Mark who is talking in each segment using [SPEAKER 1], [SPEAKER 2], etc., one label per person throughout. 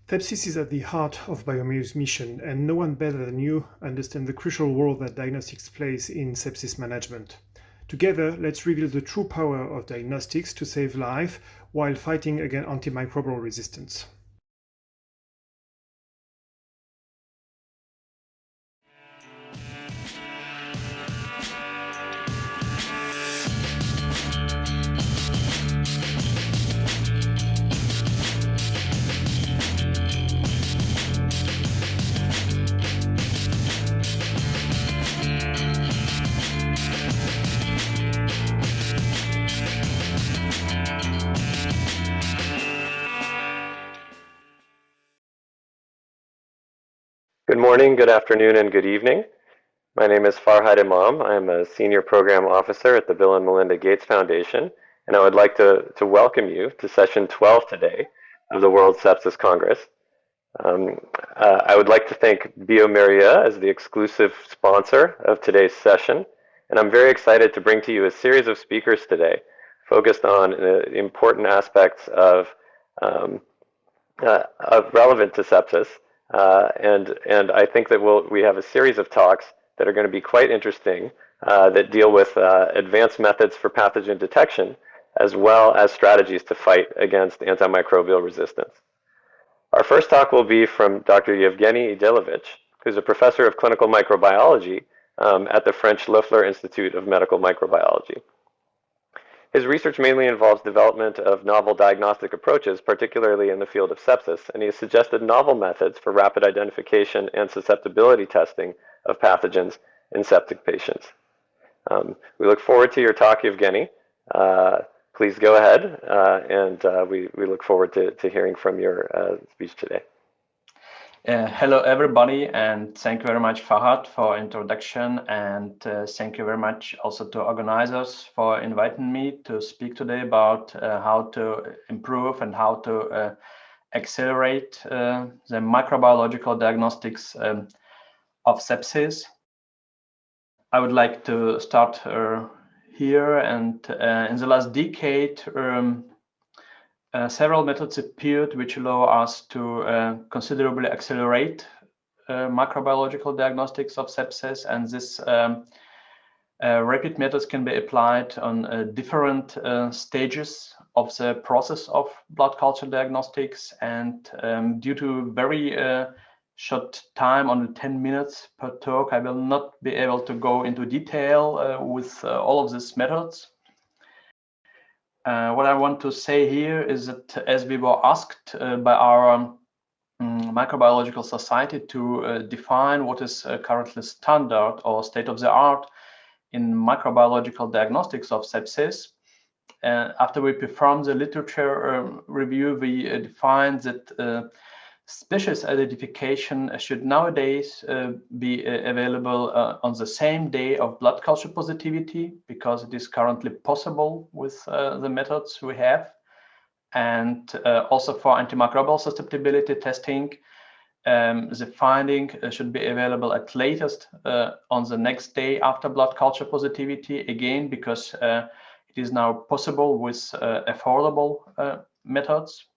[SPEAKER 1] Sepsis is at the heart of Biome's mission, and no one better than you understands the crucial role that diagnostics plays in sepsis management. Together, let's reveal the true power of diagnostics to save life while fighting against antimicrobial resistance.
[SPEAKER 2] Good morning, good afternoon, and good evening. My name is Farhad Imam. I'm a Senior Program Officer at the Bill and Melinda Gates Foundation, and I would like to welcome you to session 12 today of the World Sepsis Congress. I would like to thank bioMérieux as the exclusive sponsor of today's session, and I'm very excited to bring to you a series of speakers today focused on important aspects of relevant to sepsis. And I think that we have a series of talks that are going to be quite interesting that deal with advanced methods for pathogen detection, as well as strategies to fight against antimicrobial resistance. Our first talk will be from Dr. Evgeny Idelevich, who's a professor of clinical microbiology at the French Loeffler Institute of Medical Microbiology. His research mainly involves development of novel diagnostic approaches, particularly in the field of sepsis, and he has suggested novel methods for rapid identification and susceptibility testing of pathogens in septic patients. We look forward to your talk, Evgeny. Please go ahead, and we look forward to hearing from your speech today.
[SPEAKER 3] Hello, everybody, and thank you very much, Farhad, for introduction, and thank you very much also to organizers for inviting me to speak today about how to improve and how to accelerate the microbiological diagnostics of sepsis. I would like to start here, and in the last decade, several methods appeared which allow us to considerably accelerate microbiological diagnostics of sepsis, and this rapid methods can be applied on different stages of the process of blood culture diagnostics. And due to very short time, only 10 minutes per talk, I will not be able to go into detail with all of these methods. What I want to say here is that as we were asked by our microbiological society to define what is currently standard or state of the art in microbiological diagnostics of sepsis, after we performed the literature review, we defined that species identification should nowadays be available on the same day of blood culture positivity, because it is currently possible with the methods we have. And also for antimicrobial susceptibility testing, the finding should be available at latest on the next day after blood culture positivity, again, because it is now possible with affordable methods.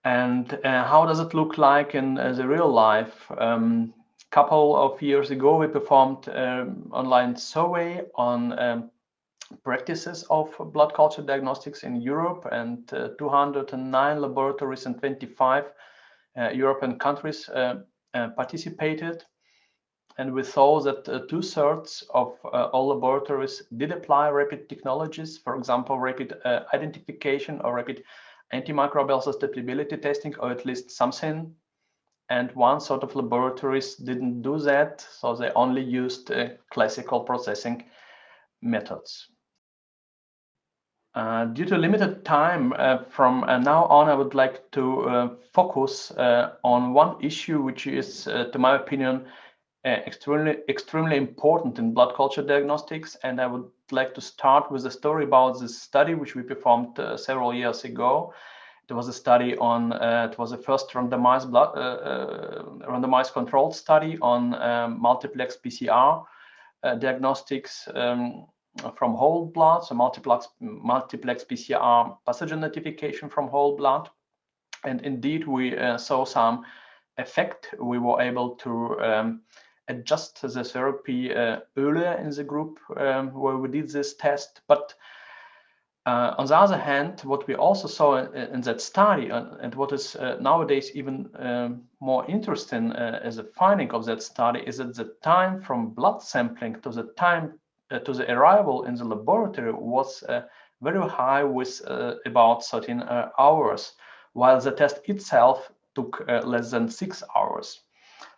[SPEAKER 3] And how does it look like in the real life? Couple of years ago, we performed online survey on practices of blood culture diagnostics in Europe, and 209 laboratories in 25 European countries participated. And we saw that 2/3 of all laboratories did apply rapid technologies, for example, rapid identification or rapid antimicrobial susceptibility testing, or at least something. And 1/3 of laboratories didn't do that, so they only used classical processing methods. Due to limited time, from now on, I would like to focus on one issue, which is, to my opinion, extremely important in blood culture diagnostics. And I would like to start with a story about this study, which we performed several years ago. It was a study on, it was the first randomized controlled study on multiplex PCR diagnostics from whole blood, so multiplex PCR pathogen identification from whole blood. And indeed, we saw some effect. We were able to adjust the therapy earlier in the group where we did this test. But on the other hand, what we also saw in that study, and what is nowadays even more interesting as a finding of that study, is that the time from blood sampling to the time to the arrival in the laboratory was very high, with about 13 hours, while the test itself took less than 6 hours.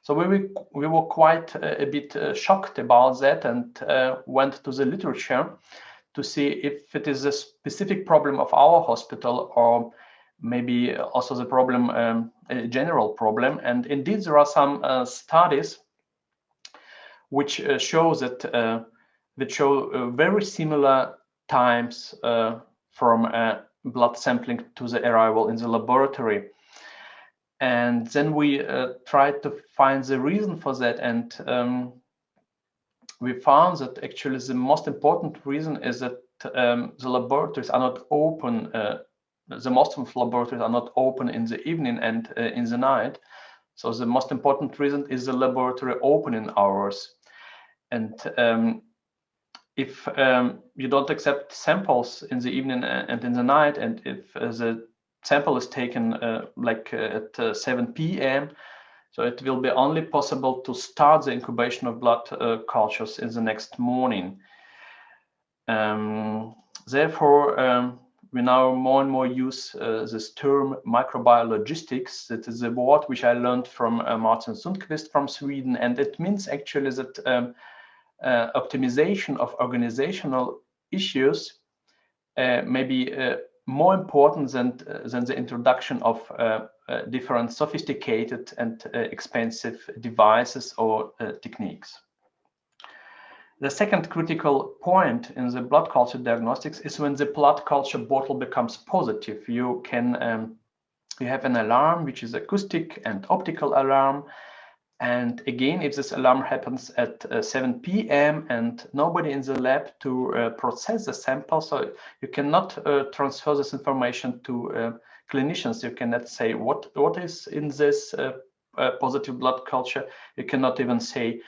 [SPEAKER 3] So we were quite a bit shocked about that, and went to the literature to see if it is a specific problem of our hospital, or maybe also the problem, a general problem. And indeed, there are some studies which show that very similar times from blood sampling to the arrival in the laboratory. And then we tried to find the reason for that, and we found that actually the most important reason is that the laboratories are not open. The most of laboratories are not open in the evening and in the night. So the most important reason is the laboratory opening hours. And if you don't accept samples in the evening and in the night, and if the sample is taken like at 7 p.m., so it will be only possible to start the incubation of blood cultures in the next morning. Therefore, we now more and more use this term microbiologistics. That is a word which I learned from Martin Sundqvist from Sweden, and it means actually that optimization of organizational issues may be more important than the introduction of different sophisticated and expensive devices or techniques. The second critical point in the blood culture diagnostics is when the blood culture bottle becomes positive. You can you have an alarm, which is acoustic and optical alarm. And again, if this alarm happens at 7 p.m. and nobody in the lab to process the sample, so you cannot transfer this information to clinicians. You cannot say what is in this positive blood culture. You cannot even say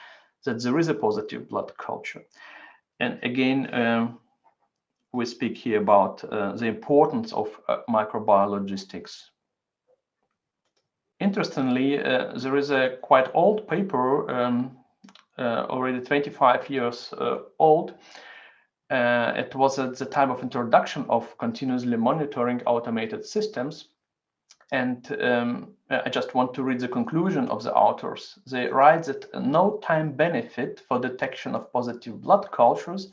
[SPEAKER 3] that there is a positive blood culture. And again, we speak here about the importance of microbiologistics. Interestingly, there is a quite old paper, already 25 years old. It was at the time of introduction of continuously monitoring automated systems. And I just want to read the conclusion of the authors. They write that no time benefit for detection of positive blood cultures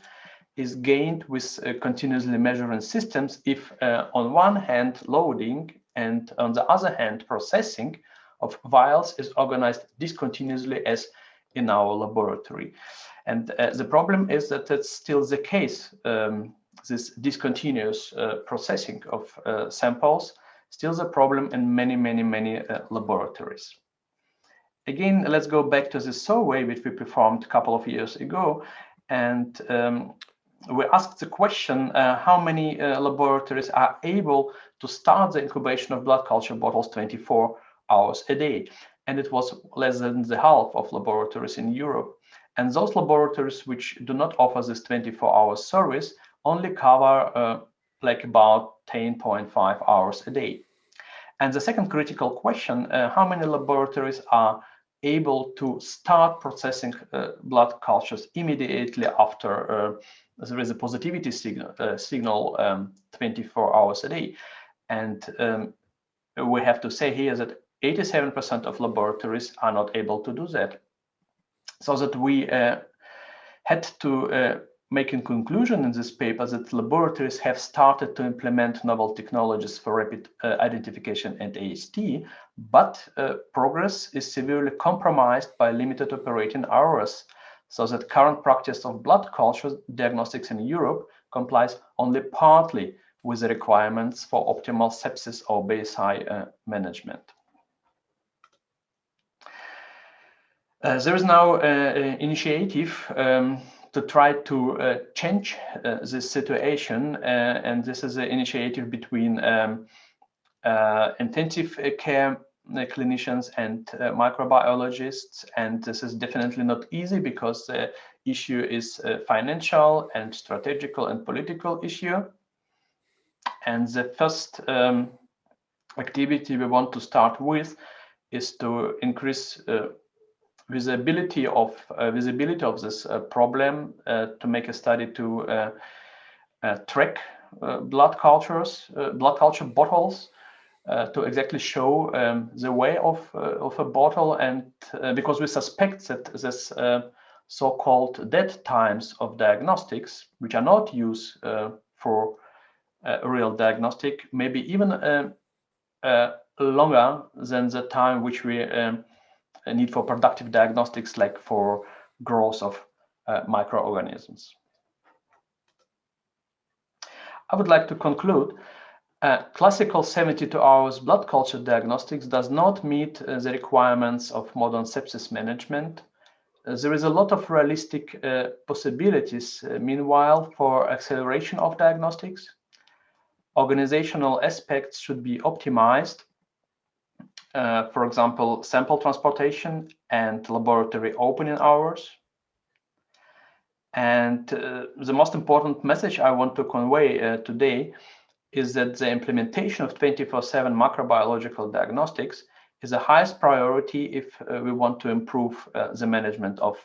[SPEAKER 3] is gained with continuously measuring systems if on one hand loading and on the other hand processing of vials is organized discontinuously as in our laboratory. And the problem is that it's still the case. This discontinuous processing of samples still the problem in many laboratories. Again, let's go back to the survey which we performed a couple of years ago, and we asked the question, how many laboratories are able to start the incubation of blood culture bottles 24 hours a day? And it was less than the half of laboratories in Europe. And those laboratories which do not offer this 24-hour service only cover like about 10.5 hours a day. And the second critical question, how many laboratories are able to start processing blood cultures immediately after there is a positivity signal 24 hours a day? And we have to say here that 87% of laboratories are not able to do that. So that we had to make a conclusion in this paper that laboratories have started to implement novel technologies for rapid identification and AST, but progress is severely compromised by limited operating hours, so that current practice of blood culture diagnostics in Europe complies only partly with the requirements for optimal sepsis or BSI management. There is now an initiative to try to change this situation, and this is an initiative between intensive care clinicians and microbiologists, and this is definitely not easy because the issue is financial and strategical and political issue. And the first activity we want to start with is to increase visibility of this problem, to make a study to track blood culture bottles, to exactly show the way of a bottle, and because we suspect that this so-called dead times of diagnostics, which are not used for real diagnostic, maybe even longer than the time which we need for productive diagnostics, like for growth of microorganisms. I would like to conclude. Classical 72 hours blood culture diagnostics does not meet the requirements of modern sepsis management. There is a lot of realistic possibilities, meanwhile, for acceleration of diagnostics. Organizational aspects should be optimized. For example, sample transportation and laboratory opening hours. And the most important message I want to convey today is that the implementation of 24/7 microbiological diagnostics is the highest priority if we want to improve the management of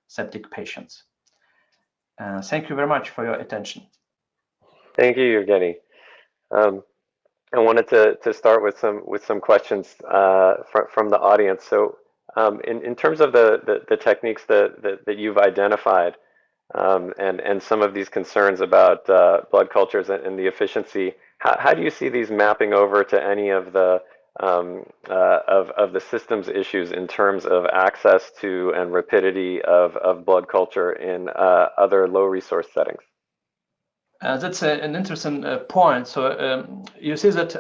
[SPEAKER 3] septic patients. Thank you very much for your attention.
[SPEAKER 2] Thank you, Evgeny. I wanted to start with some questions from the audience. So, in terms of the techniques that you've identified, and some of these concerns about blood cultures and the efficiency, how do you see these mapping over to any of the systems issues in terms of access to and rapidity of blood culture in other low resource settings?
[SPEAKER 3] That's an interesting point. So you see that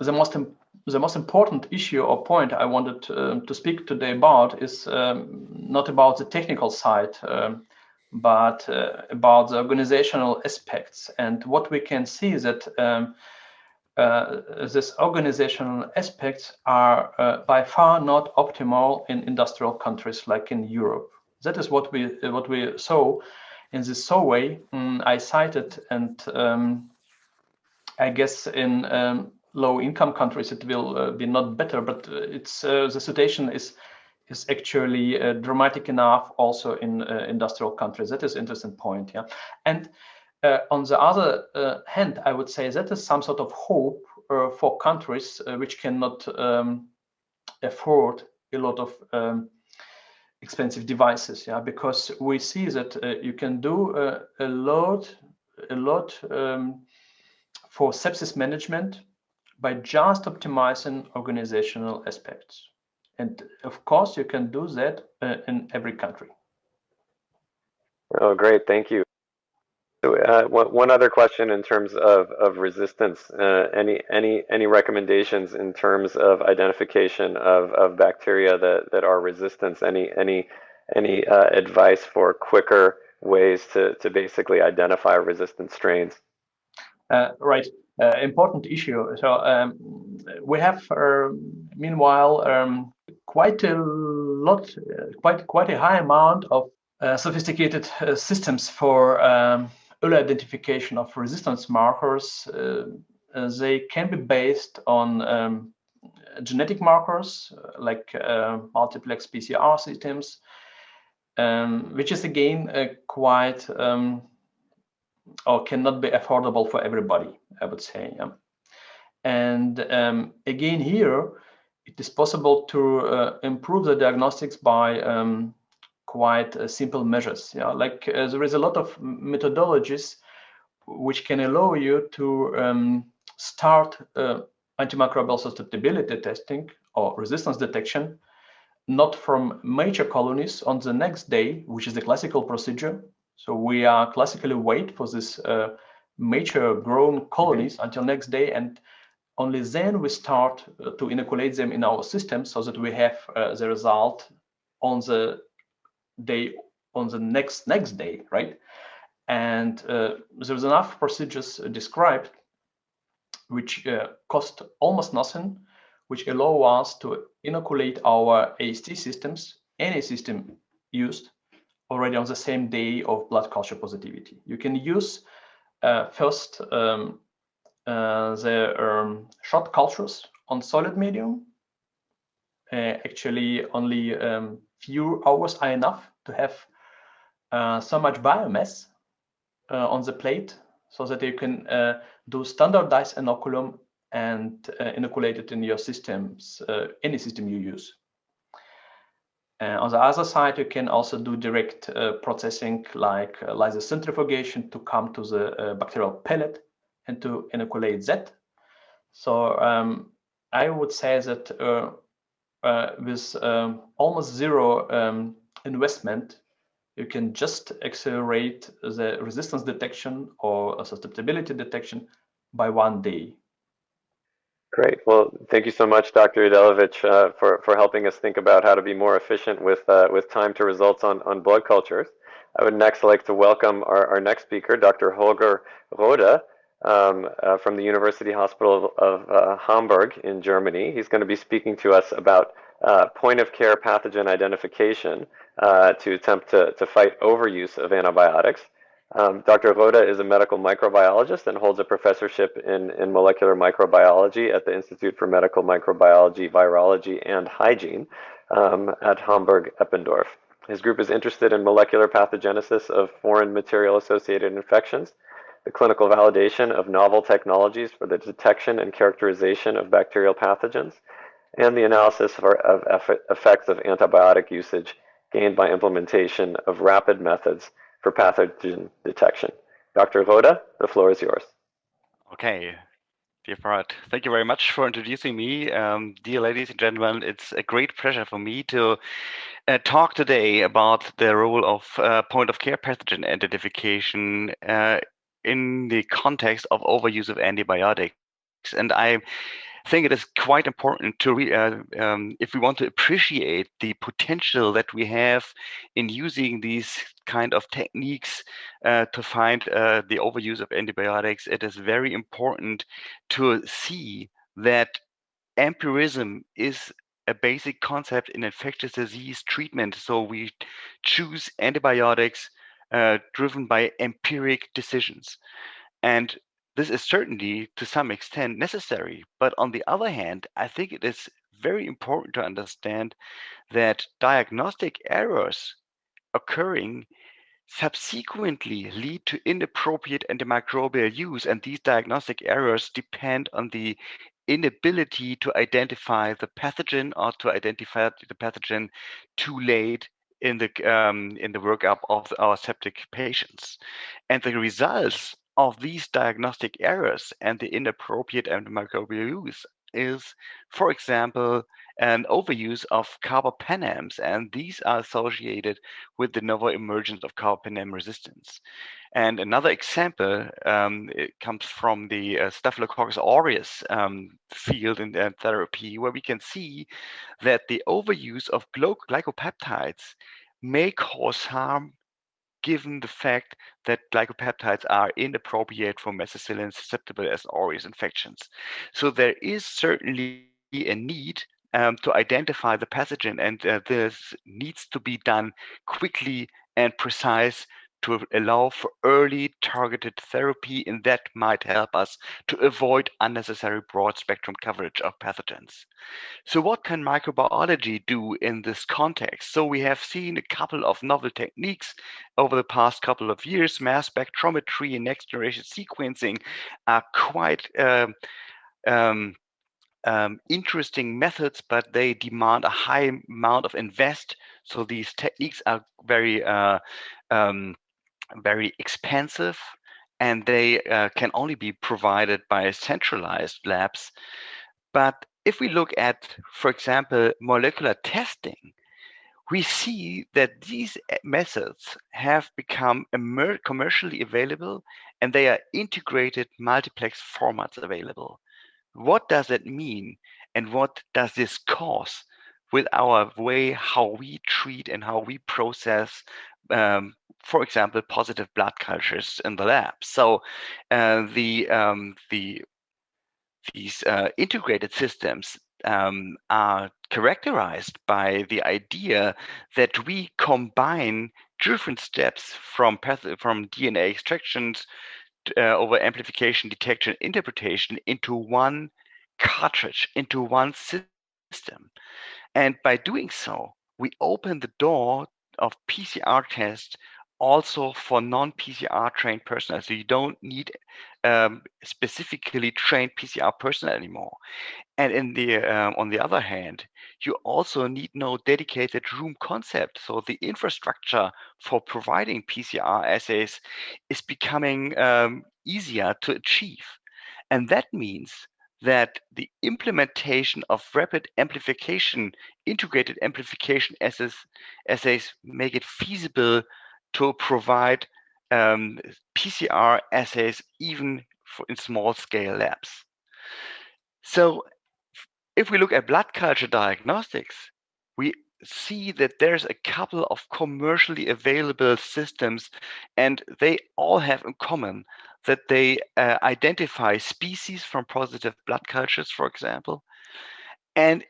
[SPEAKER 3] the most important issue or point I wanted to speak today about is not about the technical side, but about the organizational aspects. And what we can see is that these organizational aspects are by far not optimal in industrial countries like in Europe. That is what we saw in this survey. I cited, and I guess in low-income countries it will be not better, but it's the situation is actually dramatic enough also in industrial countries. That is an interesting point, yeah. And on the other hand, I would say that is some sort of hope for countries which cannot afford a lot of expensive devices, yeah, because we see that you can do a lot for sepsis management by just optimizing organizational aspects. And of course, you can do that in every country.
[SPEAKER 2] Oh, great, thank you. So, one other question in terms of resistance. Any recommendations in terms of identification of bacteria that are resistant? Any advice for quicker ways to basically identify resistant strains?
[SPEAKER 3] Right. Important issue. So we have, meanwhile, quite a high amount of sophisticated systems for early identification of resistance markers. They can be based on genetic markers like multiplex PCR systems, which is again quite or cannot be affordable for everybody, I would say. Yeah. And again here, it is possible to improve the diagnostics by quite simple measures. Yeah, like there is a lot of methodologies which can allow you to start antimicrobial susceptibility testing or resistance detection, not from major colonies on the next day, which is the classical procedure. So we are classically wait for this major grown colonies until next day, and only then we start to inoculate them in our system so that we have the result on the day, on the next day, right? And there's enough procedures described which cost almost nothing, which allow us to inoculate our AST systems, any system used, already on the same day of blood culture positivity. You can use first the shot cultures on solid medium. Actually, only few hours are enough to have so much biomass on the plate so that you can do standardized inoculum and inoculate it in your systems, any system you use. On the other side, you can also do direct processing like lysocentrifugation to come to the bacterial pellet and to inoculate that. So I would say that with almost zero investment, you can just accelerate the resistance detection or susceptibility detection by 1 day.
[SPEAKER 2] Great. Well, thank you so much, Dr. Idelevich, for helping us think about how to be more efficient with time to results on blood cultures. I would next like to welcome our next speaker, Dr. Holger Rohde, from the University Hospital of Hamburg in Germany. He's going to be speaking to us about point-of-care pathogen identification to attempt to fight overuse of antibiotics. Dr. Rohde is a medical microbiologist and holds a professorship in molecular microbiology at the Institute for Medical Microbiology, Virology, and Hygiene at Hamburg-Eppendorf. His group is interested in molecular pathogenesis of foreign material-associated infections, the clinical validation of novel technologies for the detection and characterization of bacterial pathogens, and the analysis of effects of antibiotic usage gained by implementation of rapid methods for pathogen detection. Dr. Rohde, the floor is yours.
[SPEAKER 4] Okay, dear Farhad, thank you very much for introducing me. Dear ladies and gentlemen, it's a great pleasure for me to talk today about the role of point-of-care pathogen identification in the context of overuse of antibiotics. And I think it is quite important to, if we want to appreciate the potential that we have in using these kind of techniques to find the overuse of antibiotics, it is very important to see that empirism is a basic concept in infectious disease treatment. So we choose antibiotics driven by empiric decisions. And this is certainly to some extent necessary. But on the other hand, I think it is very important to understand that diagnostic errors occurring subsequently lead to inappropriate antimicrobial use. And these diagnostic errors depend on the inability to identify the pathogen or to identify the pathogen too late in the workup of our septic patients. And the results of these diagnostic errors and the inappropriate antimicrobial use is, for example, an overuse of carbapenems, and these are associated with the novel emergence of carbapenem resistance. And another example it comes from the Staphylococcus aureus field in therapy, where we can see that the overuse of glycopeptides may cause harm given the fact that glycopeptides are inappropriate for methicillin susceptible as aureus infections. So there is certainly a need to identify the pathogen, and this needs to be done quickly and precise to allow for early targeted therapy, and that might help us to avoid unnecessary broad spectrum coverage of pathogens. So what can microbiology do in this context? So we have seen a couple of novel techniques over the past couple of years. Mass spectrometry and next generation sequencing are quite interesting methods, but they demand a high amount of invest. So these techniques are very expensive, and they can only be provided by centralized labs. But if we look at, for example, molecular testing, we see that these methods have become commercially available, and they are integrated multiplex formats available. What does that mean, and what does this cause with our way how we treat and how we process, for example, positive blood cultures in the lab? So the these integrated systems are characterized by the idea that we combine different steps from DNA extractions over amplification, detection, interpretation into one cartridge, into one system. And by doing so, we open the door of PCR tests also for non-PCR trained personnel. So you don't need specifically trained PCR personnel anymore. And on the other hand, you also need no dedicated room concept. So the infrastructure for providing PCR assays is becoming easier to achieve. And that means that the implementation of rapid amplification, integrated amplification assays make it feasible to provide PCR assays even in small scale labs. So if we look at blood culture diagnostics, we see that there's a couple of commercially available systems, and they all have in common that they identify species from positive blood cultures, for example, and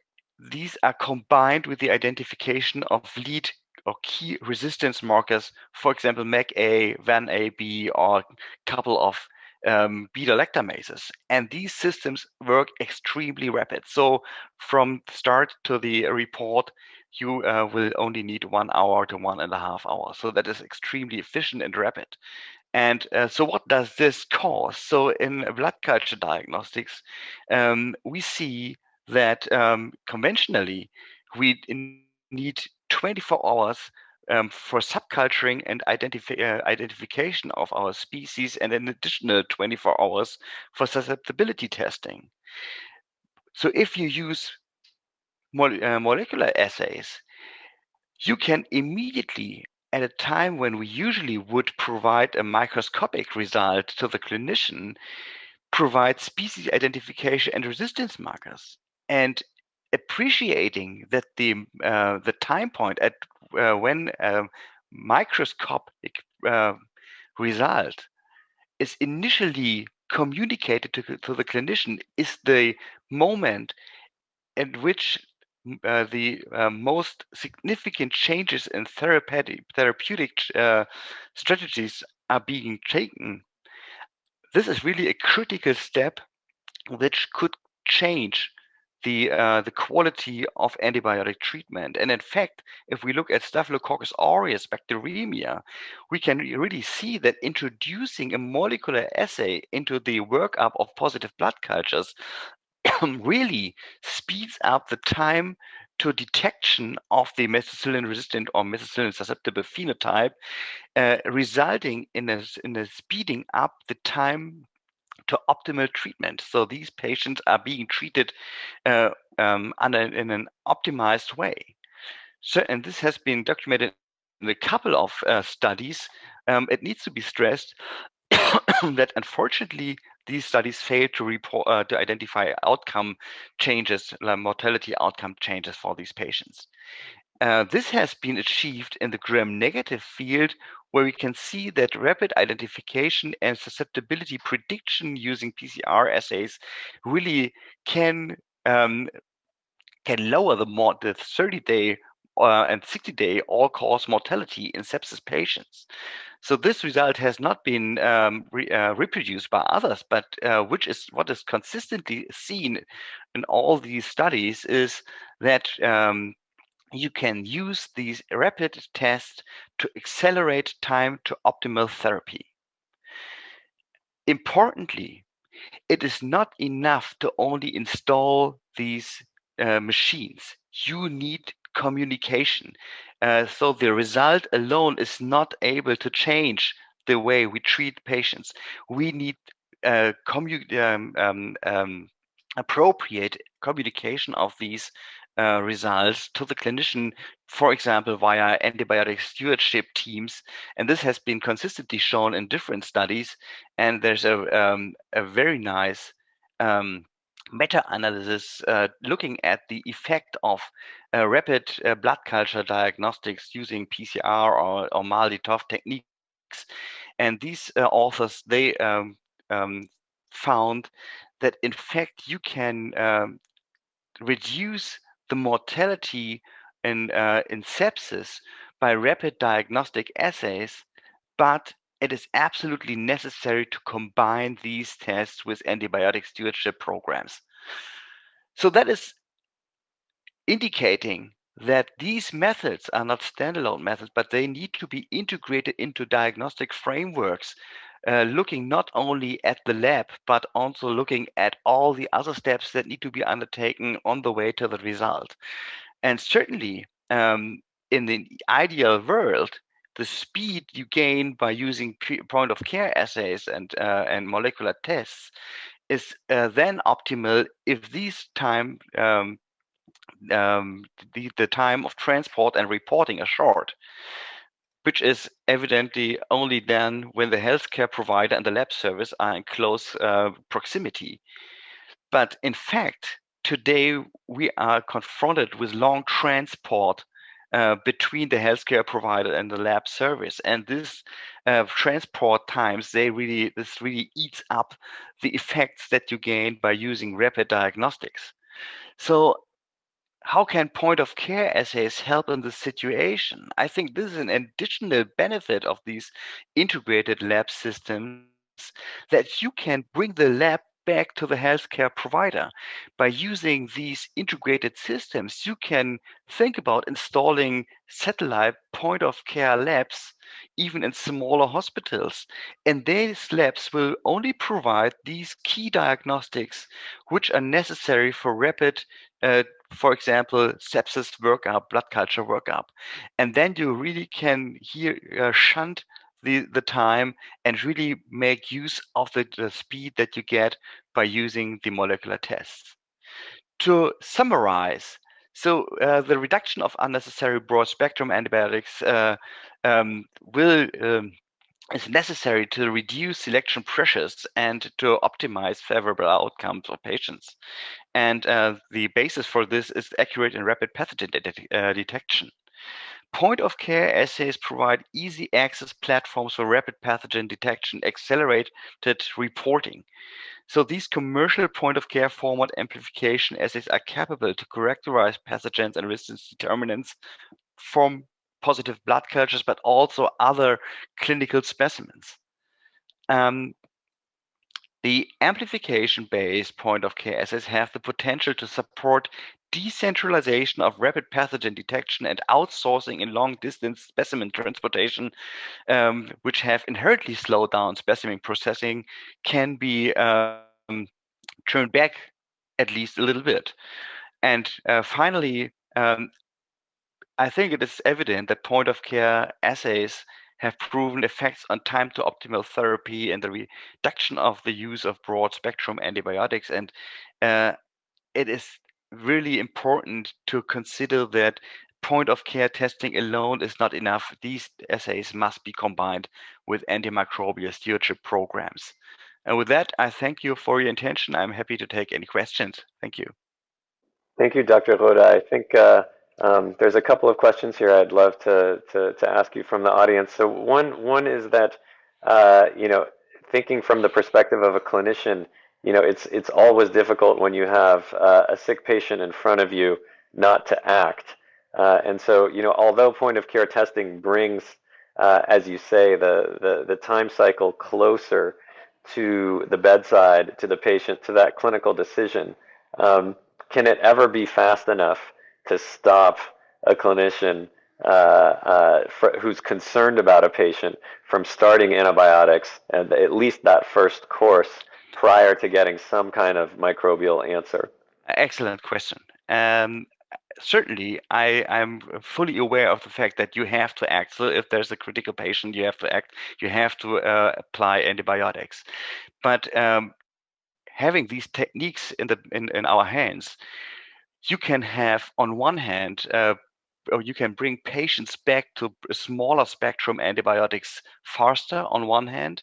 [SPEAKER 4] these are combined with the identification of lead or key resistance markers, for example, MAC-A, VAN-AB, or a couple of beta-lactamases. And these systems work extremely rapid. So from start to the report, you will only need 1 hour to 1.5 hours. So that is extremely efficient and rapid. And so what does this cause? So in blood culture diagnostics, we see that conventionally we need 24 hours for subculturing and identification of our species, and an additional 24 hours for susceptibility testing. So if you use molecular assays, you can immediately, at a time when we usually would provide a microscopic result to the clinician, provide species identification and resistance markers. And appreciating that the time point at when a microscopic result is initially communicated to the clinician is the moment at which the most significant changes in therapeutic strategies are being taken. This is really a critical step which could change the quality of antibiotic treatment. And in fact, if we look at Staphylococcus aureus bacteremia, we can really see that introducing a molecular assay into the workup of positive blood cultures really speeds up the time to detection of the methicillin resistant or methicillin susceptible phenotype, resulting in a speeding up the time to optimal treatment. So these patients are being treated in an optimized way. So, and this has been documented in a couple of studies. It needs to be stressed that unfortunately these studies fail to report to identify outcome changes, like mortality outcome changes for these patients. This has been achieved in the gram-negative field, where we can see that rapid identification and susceptibility prediction using PCR assays really can lower the 30-day and 60-day all-cause mortality in sepsis patients. So this result has not been reproduced by others, but what is consistently seen in all these studies is that you can use these rapid tests to accelerate time to optimal therapy. Importantly, it is not enough to only install these machines. You need communication. So the result alone is not able to change the way we treat patients. We need appropriate communication of these results to the clinician, for example, via antibiotic stewardship teams. And this has been consistently shown in different studies. And there's a very nice meta-analysis looking at the effect of rapid blood culture diagnostics using PCR or MALDI-TOF techniques. And these authors, they found that in fact you can reduce the mortality in sepsis by rapid diagnostic assays, but it is absolutely necessary to combine these tests with antibiotic stewardship programs. So that is indicating that these methods are not standalone methods, but they need to be integrated into diagnostic frameworks, looking not only at the lab, but also looking at all the other steps that need to be undertaken on the way to the result. And certainly, in the ideal world, the speed you gain by using point of care assays and molecular tests is then optimal if these the time of transport and reporting are short, which is evidently only done when the healthcare provider and the lab service are in close proximity. But in fact, today we are confronted with long transport between the healthcare provider and the lab service, and this transport times this really eats up the effects that you gain by using rapid diagnostics. So how can point of care assays help in this situation? I think this is an additional benefit of these integrated lab systems, that you can bring the lab back to the healthcare provider. By using these integrated systems, you can think about installing satellite point of care labs, even in smaller hospitals. And these labs will only provide these key diagnostics which are necessary for rapid for example, sepsis workup, blood culture workup. And then you really can here shunt the time and really make use of the speed that you get by using the molecular tests. To summarize, so the reduction of unnecessary broad spectrum antibiotics is necessary to reduce selection pressures and to optimize favorable outcomes of patients. And the basis for this is accurate and rapid pathogen detection. Point of care assays provide easy access platforms for rapid pathogen detection, accelerated reporting. So these commercial point of care format amplification assays are capable to characterize pathogens and resistance determinants from positive blood cultures, but also other clinical specimens. The amplification-based point-of-care assays have the potential to support decentralization of rapid pathogen detection and outsourcing in long-distance specimen transportation, which have inherently slowed down specimen processing, can be turned back at least a little bit. And finally, I think it is evident that point-of-care assays have proven effects on time to optimal therapy and the reduction of the use of broad spectrum antibiotics. And it is really important to consider that point of care testing alone is not enough. These assays must be combined with antimicrobial stewardship programs. And with that, I thank you for your attention. I'm happy to take any questions. Thank you.
[SPEAKER 2] Thank you, Dr. Rohde. I think there's a couple of questions here I'd love to ask you from the audience. So one is that, thinking from the perspective of a clinician, it's always difficult when you have a sick patient in front of you not to act. And so, although point of care testing brings, as you say, the time cycle closer to the bedside, to the patient, to that clinical decision, can it ever be fast enough to stop a clinician who's concerned about a patient from starting antibiotics and at least that first course prior to getting some kind of microbial answer?
[SPEAKER 4] Excellent question. Certainly, I'm fully aware of the fact that you have to act. So if there's a critical patient, you have to act. You have to apply antibiotics. But having these techniques in our hands, you can have on one hand, or you can bring patients back to smaller spectrum antibiotics faster on one hand.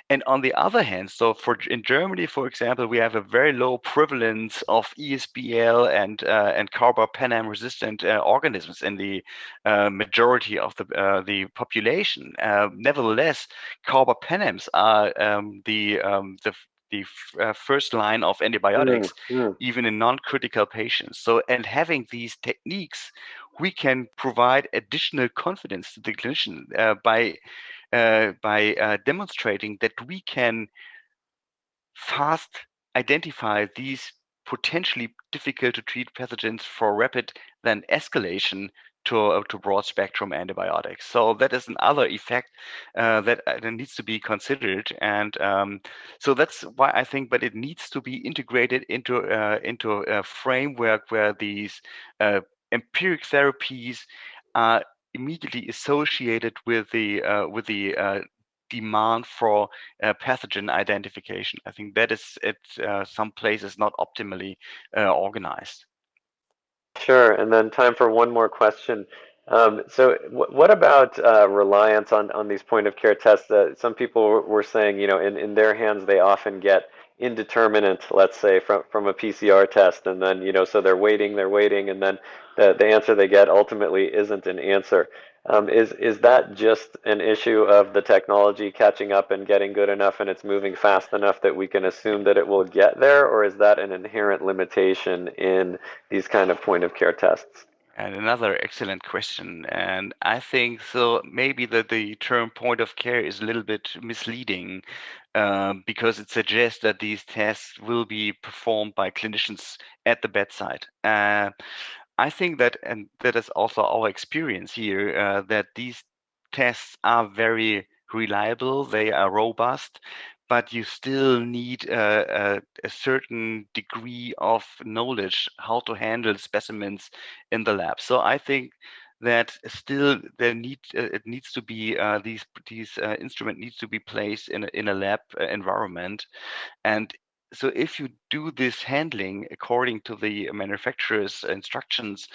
[SPEAKER 4] And on the other hand, so in Germany, for example, we have a very low prevalence of ESBL and carbapenem resistant organisms in the majority of the population. Nevertheless, carbapenems are the first line of antibiotics, even in non-critical patients. So, and having these techniques, we can provide additional confidence to the clinician by demonstrating that we can fast identify these potentially difficult to treat pathogens for rapid then escalation to broad spectrum antibiotics. So that is another effect that needs to be considered, and so that's why I think. But it needs to be integrated into a framework where these empiric therapies are immediately associated with the demand for pathogen identification. I think that is at some places not optimally organized.
[SPEAKER 2] Sure, and then time for one more question. So what about reliance on these point of care tests? Some people were saying, you know, in their hands, they often get indeterminate, let's say, from a PCR test, and then, you know, so they're waiting, and then the answer they get ultimately isn't an answer. Is that just an issue of the technology catching up and getting good enough and it's moving fast enough that we can assume that it will get there, or is that an inherent limitation in these kind of point of care tests?
[SPEAKER 4] And another excellent question. And I think so maybe the term point of care is a little bit misleading because it suggests that these tests will be performed by clinicians at the bedside. I think that, and that is also our experience here, that these tests are very reliable, they are robust, but you still need a certain degree of knowledge how to handle specimens in the lab. So I think that still it needs to be these instrument needs to be placed in a lab environment, and so if you do this handling according to the manufacturer's instructions,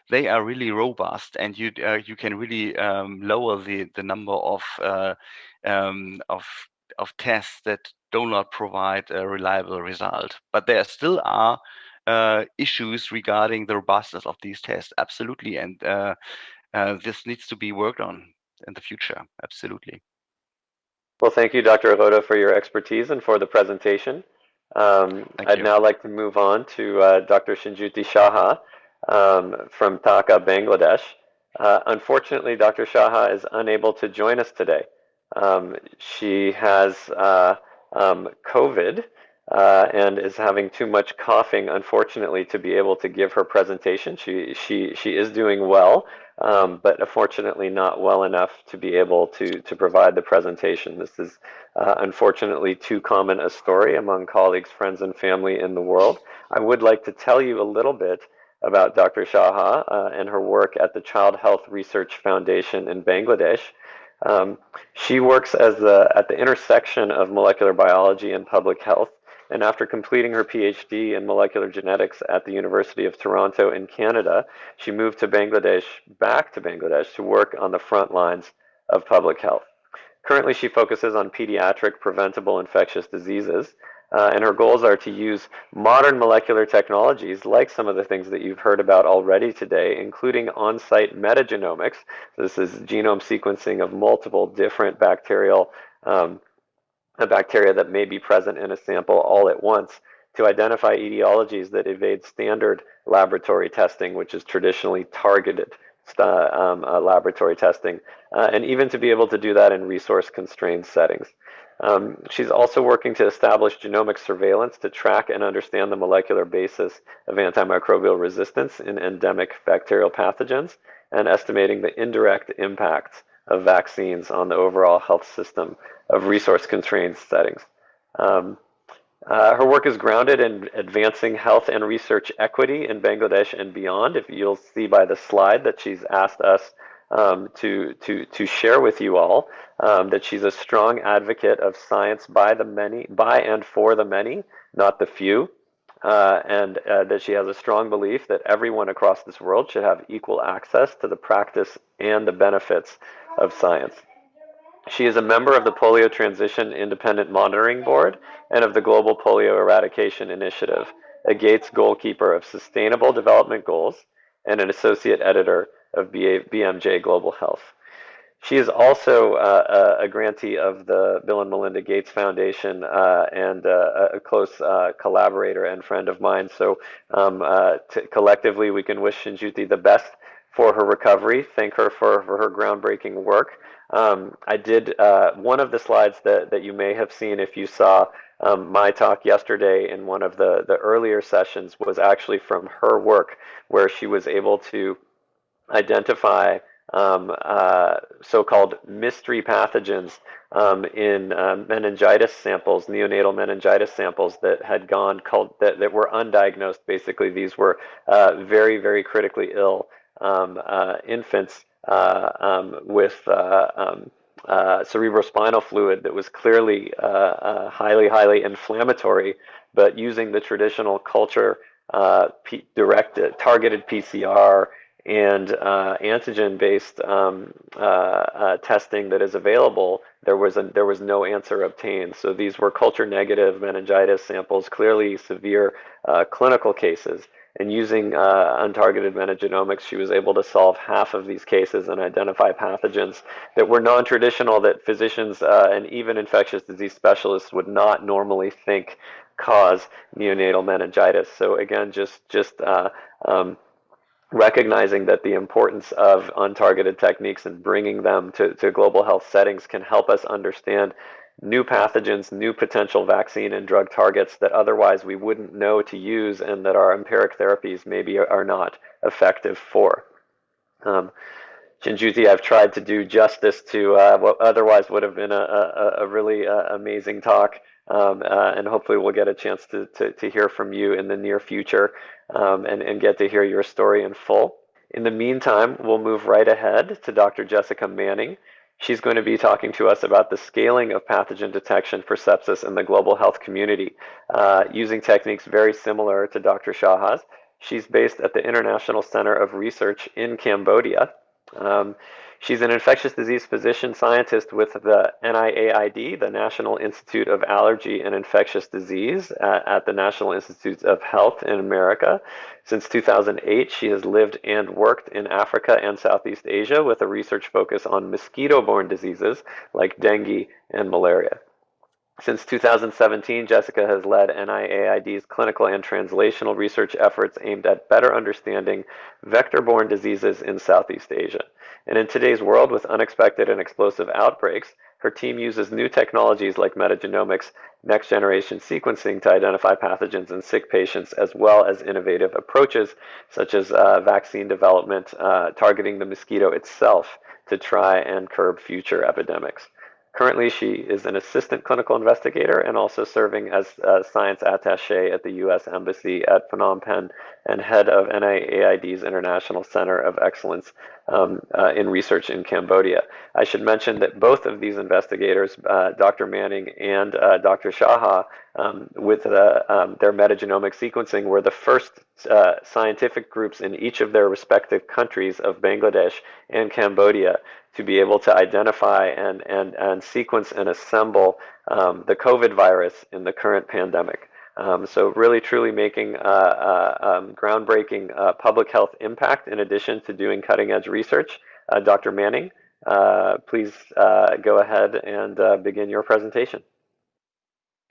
[SPEAKER 4] they are really robust, and you can really lower the number um, of of tests that do not provide a reliable result. But there still are issues regarding the robustness of these tests, absolutely, and this needs to be worked on in the future, absolutely.
[SPEAKER 2] Well, thank you, Dr. Rohde, for your expertise and for the presentation. I'd now like to move on to Dr. Senjuti Saha from Dhaka, Bangladesh. Unfortunately, Dr. Saha is unable to join us today. She has COVID and is having too much coughing, unfortunately, to be able to give her presentation. She is doing well, but unfortunately not well enough to be able to provide the presentation. This is unfortunately too common a story among colleagues, friends, and family in the world. I would like to tell you a little bit about Dr. Saha and her work at the Child Health Research Foundation in Bangladesh. She works at the intersection of molecular biology and public health. And after completing her PhD in molecular genetics at the University of Toronto in Canada, she moved back to Bangladesh to work on the front lines of public health. Currently, she focuses on pediatric preventable infectious diseases, and her goals are to use modern molecular technologies like some of the things that you've heard about already today, including on-site metagenomics. This is genome sequencing of multiple different bacteria that may be present in a sample all at once, to identify etiologies that evade standard laboratory testing, which is traditionally targeted laboratory testing, and even to be able to do that in resource-constrained settings. She's also working to establish genomic surveillance to track and understand the molecular basis of antimicrobial resistance in endemic bacterial pathogens, and estimating the indirect impacts of vaccines on the overall health system of resource-constrained settings. Her work is grounded in advancing health and research equity in Bangladesh and beyond. If you'll see by the slide that she's asked us to share with you all, that she's a strong advocate of science by and for the many, not the few, and that she has a strong belief that everyone across this world should have equal access to the practice and the benefits of science. She is a member of the Polio Transition Independent Monitoring Board and of the Global Polio Eradication Initiative, a Gates goalkeeper of Sustainable Development Goals, and an associate editor of BMJ Global Health. She is also a grantee of the Bill and Melinda Gates Foundation and a close collaborator and friend of mine. So collectively, we can wish Senjuti the best for her recovery, thank her for her groundbreaking work. I did one of the slides that you may have seen if you saw my talk yesterday in one of the earlier sessions was actually from her work, where she was able to identify so-called mystery pathogens in meningitis samples, neonatal meningitis samples that had gone that were undiagnosed. Basically, these were very, very critically ill infants with cerebrospinal fluid that was clearly highly inflammatory, but using the traditional culture directed targeted PCR and antigen-based testing that is available, there was no answer obtained. So these were culture-negative meningitis samples, clearly severe clinical cases. And using untargeted metagenomics, she was able to solve half of these cases and identify pathogens that were non-traditional, that physicians and even infectious disease specialists would not normally think cause neonatal meningitis. So again, just recognizing that the importance of untargeted techniques and bringing them to global health settings can help us understand new pathogens, new potential vaccine and drug targets that otherwise we wouldn't know to use and that our empiric therapies maybe are not effective for. Senjuti, I've tried to do justice to what otherwise would have been a really amazing talk, and hopefully we'll get a chance to hear from you in the near future and get to hear your story in full. In the meantime, we'll move right ahead to Dr. Jessica Manning. She's going to be talking to us about the scaling of pathogen detection for sepsis in the global health community, using techniques very similar to Dr. Saha's. She's based at the International Center of Research in Cambodia. She's an infectious disease physician scientist with the NIAID, the National Institute of Allergy and Infectious Disease, at the National Institutes of Health in America. Since 2008, she has lived and worked in Africa and Southeast Asia with a research focus on mosquito-borne diseases like dengue and malaria. Since 2017, Jessica has led NIAID's clinical and translational research efforts aimed at better understanding vector-borne diseases in Southeast Asia. And in today's world with unexpected and explosive outbreaks, her team uses new technologies like metagenomics, next-generation sequencing to identify pathogens in sick patients, as well as innovative approaches such as vaccine development targeting the mosquito itself to try and curb future epidemics. Currently, she is an assistant clinical investigator and also serving as a science attaché at the U.S. Embassy at Phnom Penh and head of NIAID's International Center of Excellence in Research in Cambodia. I should mention that both of these investigators, Dr. Manning and Dr. Saha, with their metagenomic sequencing, were the first scientific groups in each of their respective countries of Bangladesh and Cambodia to be able to identify and sequence and assemble the COVID virus in the current pandemic. So really, truly making groundbreaking public health impact in addition to doing cutting-edge research. Dr. Manning, please go ahead and begin your presentation.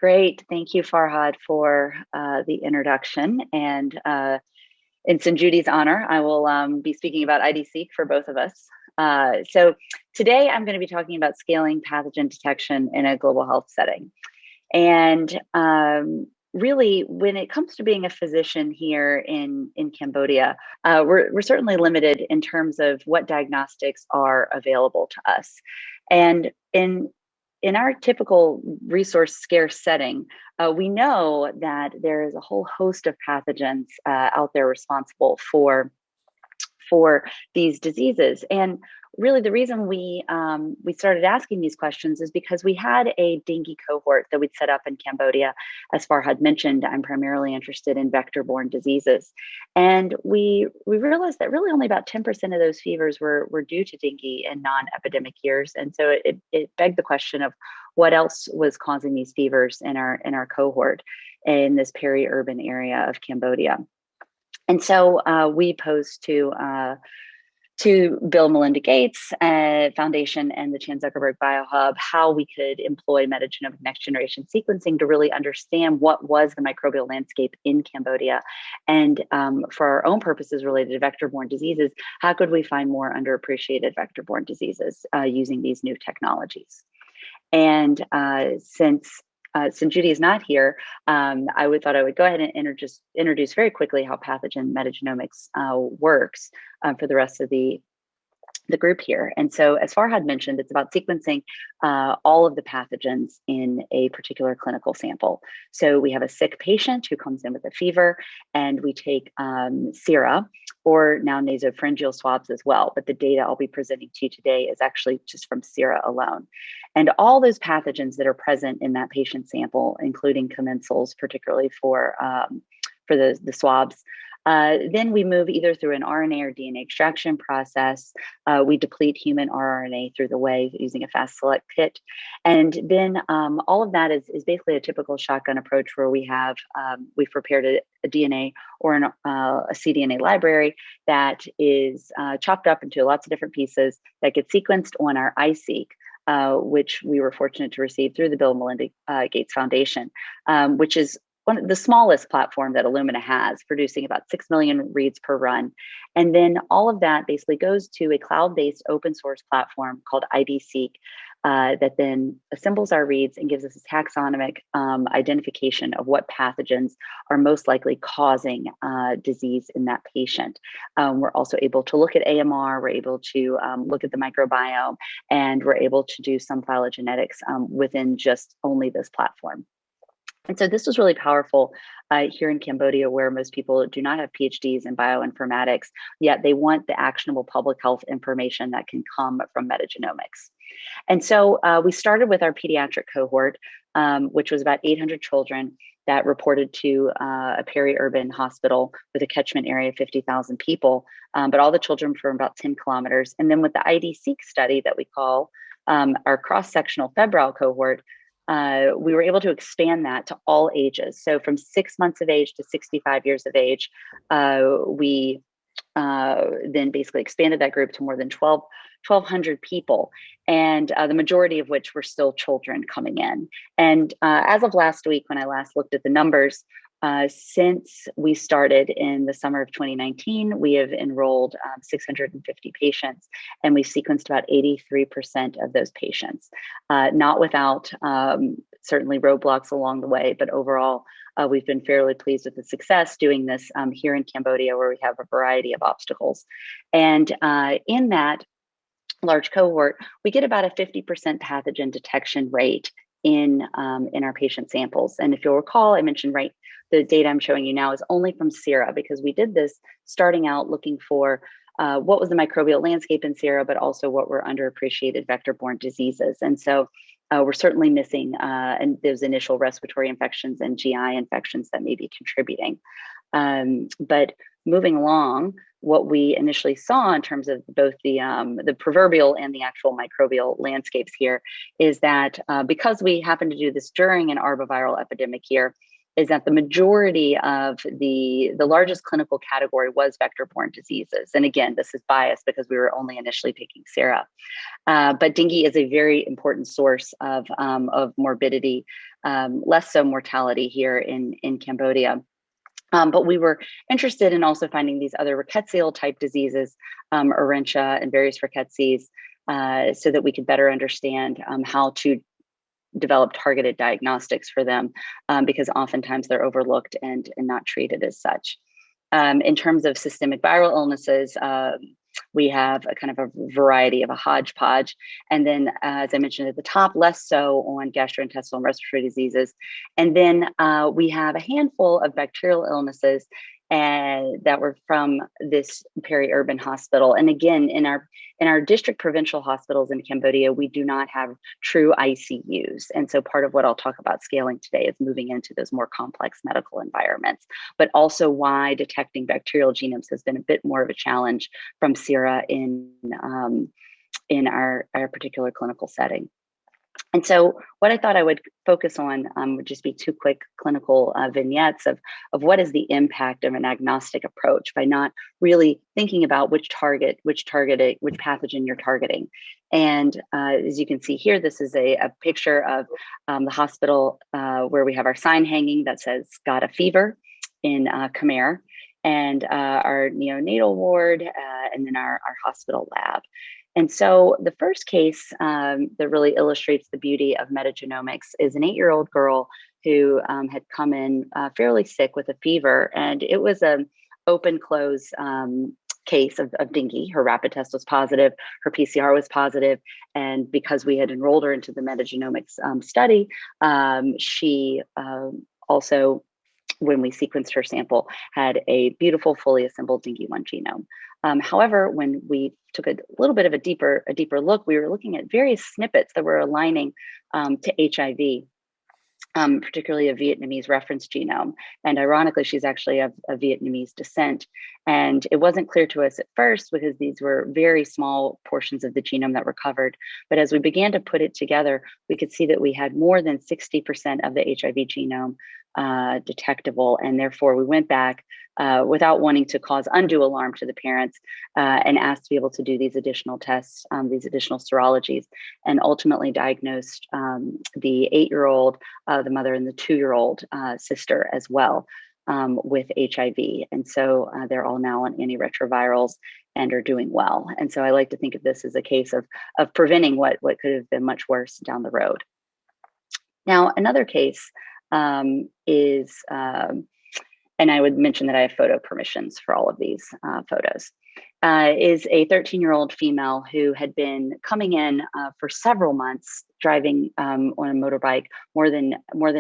[SPEAKER 5] Great. Thank you, Farhad, for the introduction. And in Senjuti's honor, I will be speaking about IDC for both of us. So today I'm going to be talking about scaling pathogen detection in a global health setting. And really, when it comes to being a physician here in Cambodia, we're certainly limited in terms of what diagnostics are available to us. And in our typical resource scarce setting, we know that there is a whole host of pathogens out there responsible for these diseases. And really, the reason we started asking these questions is because we had a dengue cohort that we'd set up in Cambodia. As Farhad mentioned, I'm primarily interested in vector-borne diseases. And we realized that really only about 10% of those fevers were due to dengue in non-epidemic years. And so it begged the question of what else was causing these fevers in our cohort in this peri-urban area of Cambodia. And so we posed to to Bill Melinda Gates Foundation and the Chan Zuckerberg BioHub, how we could employ metagenomic next generation sequencing to really understand what was the microbial landscape in Cambodia. And for our own purposes related to vector-borne diseases, how could we find more underappreciated vector-borne diseases using these new technologies? And since Senjuti is not here, I thought I would go ahead and introduce very quickly how pathogen metagenomics works for the rest of the group here. And so, as Farhad mentioned, it's about sequencing all of the pathogens in a particular clinical sample. So we have a sick patient who comes in with a fever, and we take sera, or now nasopharyngeal swabs as well. But the data I'll be presenting to you today is actually just from sera alone. And all those pathogens that are present in that patient sample, including commensals, particularly for the swabs, then we move either through an RNA or DNA extraction process. We deplete human rRNA through the way using a fast select kit. And then all of that is basically a typical shotgun approach where we've prepared a DNA or a cDNA library that is chopped up into lots of different pieces that get sequenced on our iSeq, which we were fortunate to receive through the Bill and Melinda Gates Foundation, which is the smallest platform that Illumina has, producing about 6 million reads per run. And then all of that basically goes to a cloud-based open source platform called IDSeq that then assembles our reads and gives us a taxonomic identification of what pathogens are most likely causing disease in that patient. We're also able to look at AMR, we're able to look at the microbiome, and we're able to do some phylogenetics within just only this platform. And so this was really powerful here in Cambodia, where most people do not have PhDs in bioinformatics, yet they want the actionable public health information that can come from metagenomics. And so we started with our pediatric cohort, which was about 800 children that reported to a peri-urban hospital with a catchment area of 50,000 people, but all the children from about 10 kilometers. And then with the IDSeq study that we call our cross-sectional febrile cohort, we were able to expand that to all ages. So from 6 months of age to 65 years of age, we then basically expanded that group to more than 1,200 people, and the majority of which were still children coming in. And as of last week, when I last looked at the numbers, since we started in the summer of 2019, we have enrolled 650 patients, and we've sequenced about 83% of those patients, not without certainly roadblocks along the way, but overall, we've been fairly pleased with the success doing this here in Cambodia, where we have a variety of obstacles. And in that large cohort, we get about a 50% pathogen detection rate in our patient samples. And if you'll recall, I mentioned the data I'm showing you now is only from sera, because we did this starting out looking for what was the microbial landscape in sera, but also what were underappreciated vector-borne diseases. And so we're certainly missing and those initial respiratory infections and GI infections that may be contributing. But moving along, what we initially saw in terms of both the proverbial and the actual microbial landscapes here is that because we happened to do this during an arboviral epidemic here, is that the majority of the largest clinical category was vector-borne diseases. And again, this is biased because we were only initially picking sera. But dengue is a very important source of morbidity, less so mortality here in Cambodia. But we were interested in also finding these other rickettsial type diseases, Orentia and various rickettses, so that we could better understand how to develop targeted diagnostics for them, because oftentimes they're overlooked and not treated as such. In terms of systemic viral illnesses, we have a kind of a variety of a hodgepodge. And then, as I mentioned at the top, less so on gastrointestinal and respiratory diseases. And then we have a handful of bacterial illnesses that were from this peri-urban hospital. And again, in our district provincial hospitals in Cambodia, we do not have true ICUs. And so part of what I'll talk about scaling today is moving into those more complex medical environments, but also why detecting bacterial genomes has been a bit more of a challenge from sera in our particular clinical setting. And so what I thought I would focus on would just be 2 quick clinical vignettes of what is the impact of an agnostic approach by not really thinking about which pathogen you're targeting. And as you can see here, this is a picture of the hospital where we have our sign hanging that says "Got a fever" in Khmer, and our neonatal ward, and then our hospital lab. And so the first case that really illustrates the beauty of metagenomics is an 8-year-old girl who had come in fairly sick with a fever, and it was an open-close case of dengue. Her rapid test was positive, her PCR was positive, and because we had enrolled her into the metagenomics study, she also, when we sequenced her sample, had a beautiful fully assembled dengue 1 genome. However, when we took a little bit of a deeper look, we were looking at various snippets that were aligning to HIV, particularly a Vietnamese reference genome. And ironically, she's actually of Vietnamese descent. And it wasn't clear to us at first because these were very small portions of the genome that were covered. But as we began to put it together, we could see that we had more than 60% of the HIV genome detectable. And therefore, we went back without wanting to cause undue alarm to the parents and asked to be able to do these additional tests, these additional serologies, and ultimately diagnosed the 8-year-old, the mother, and the 2-year-old sister as well with HIV. And so they're all now on antiretrovirals and are doing well. And so I like to think of this as a case of preventing what could have been much worse down the road. Now, another case is, and I would mention that I have photo permissions for all of these photos, is a 13-year-old female who had been coming in for several months, driving on a motorbike more than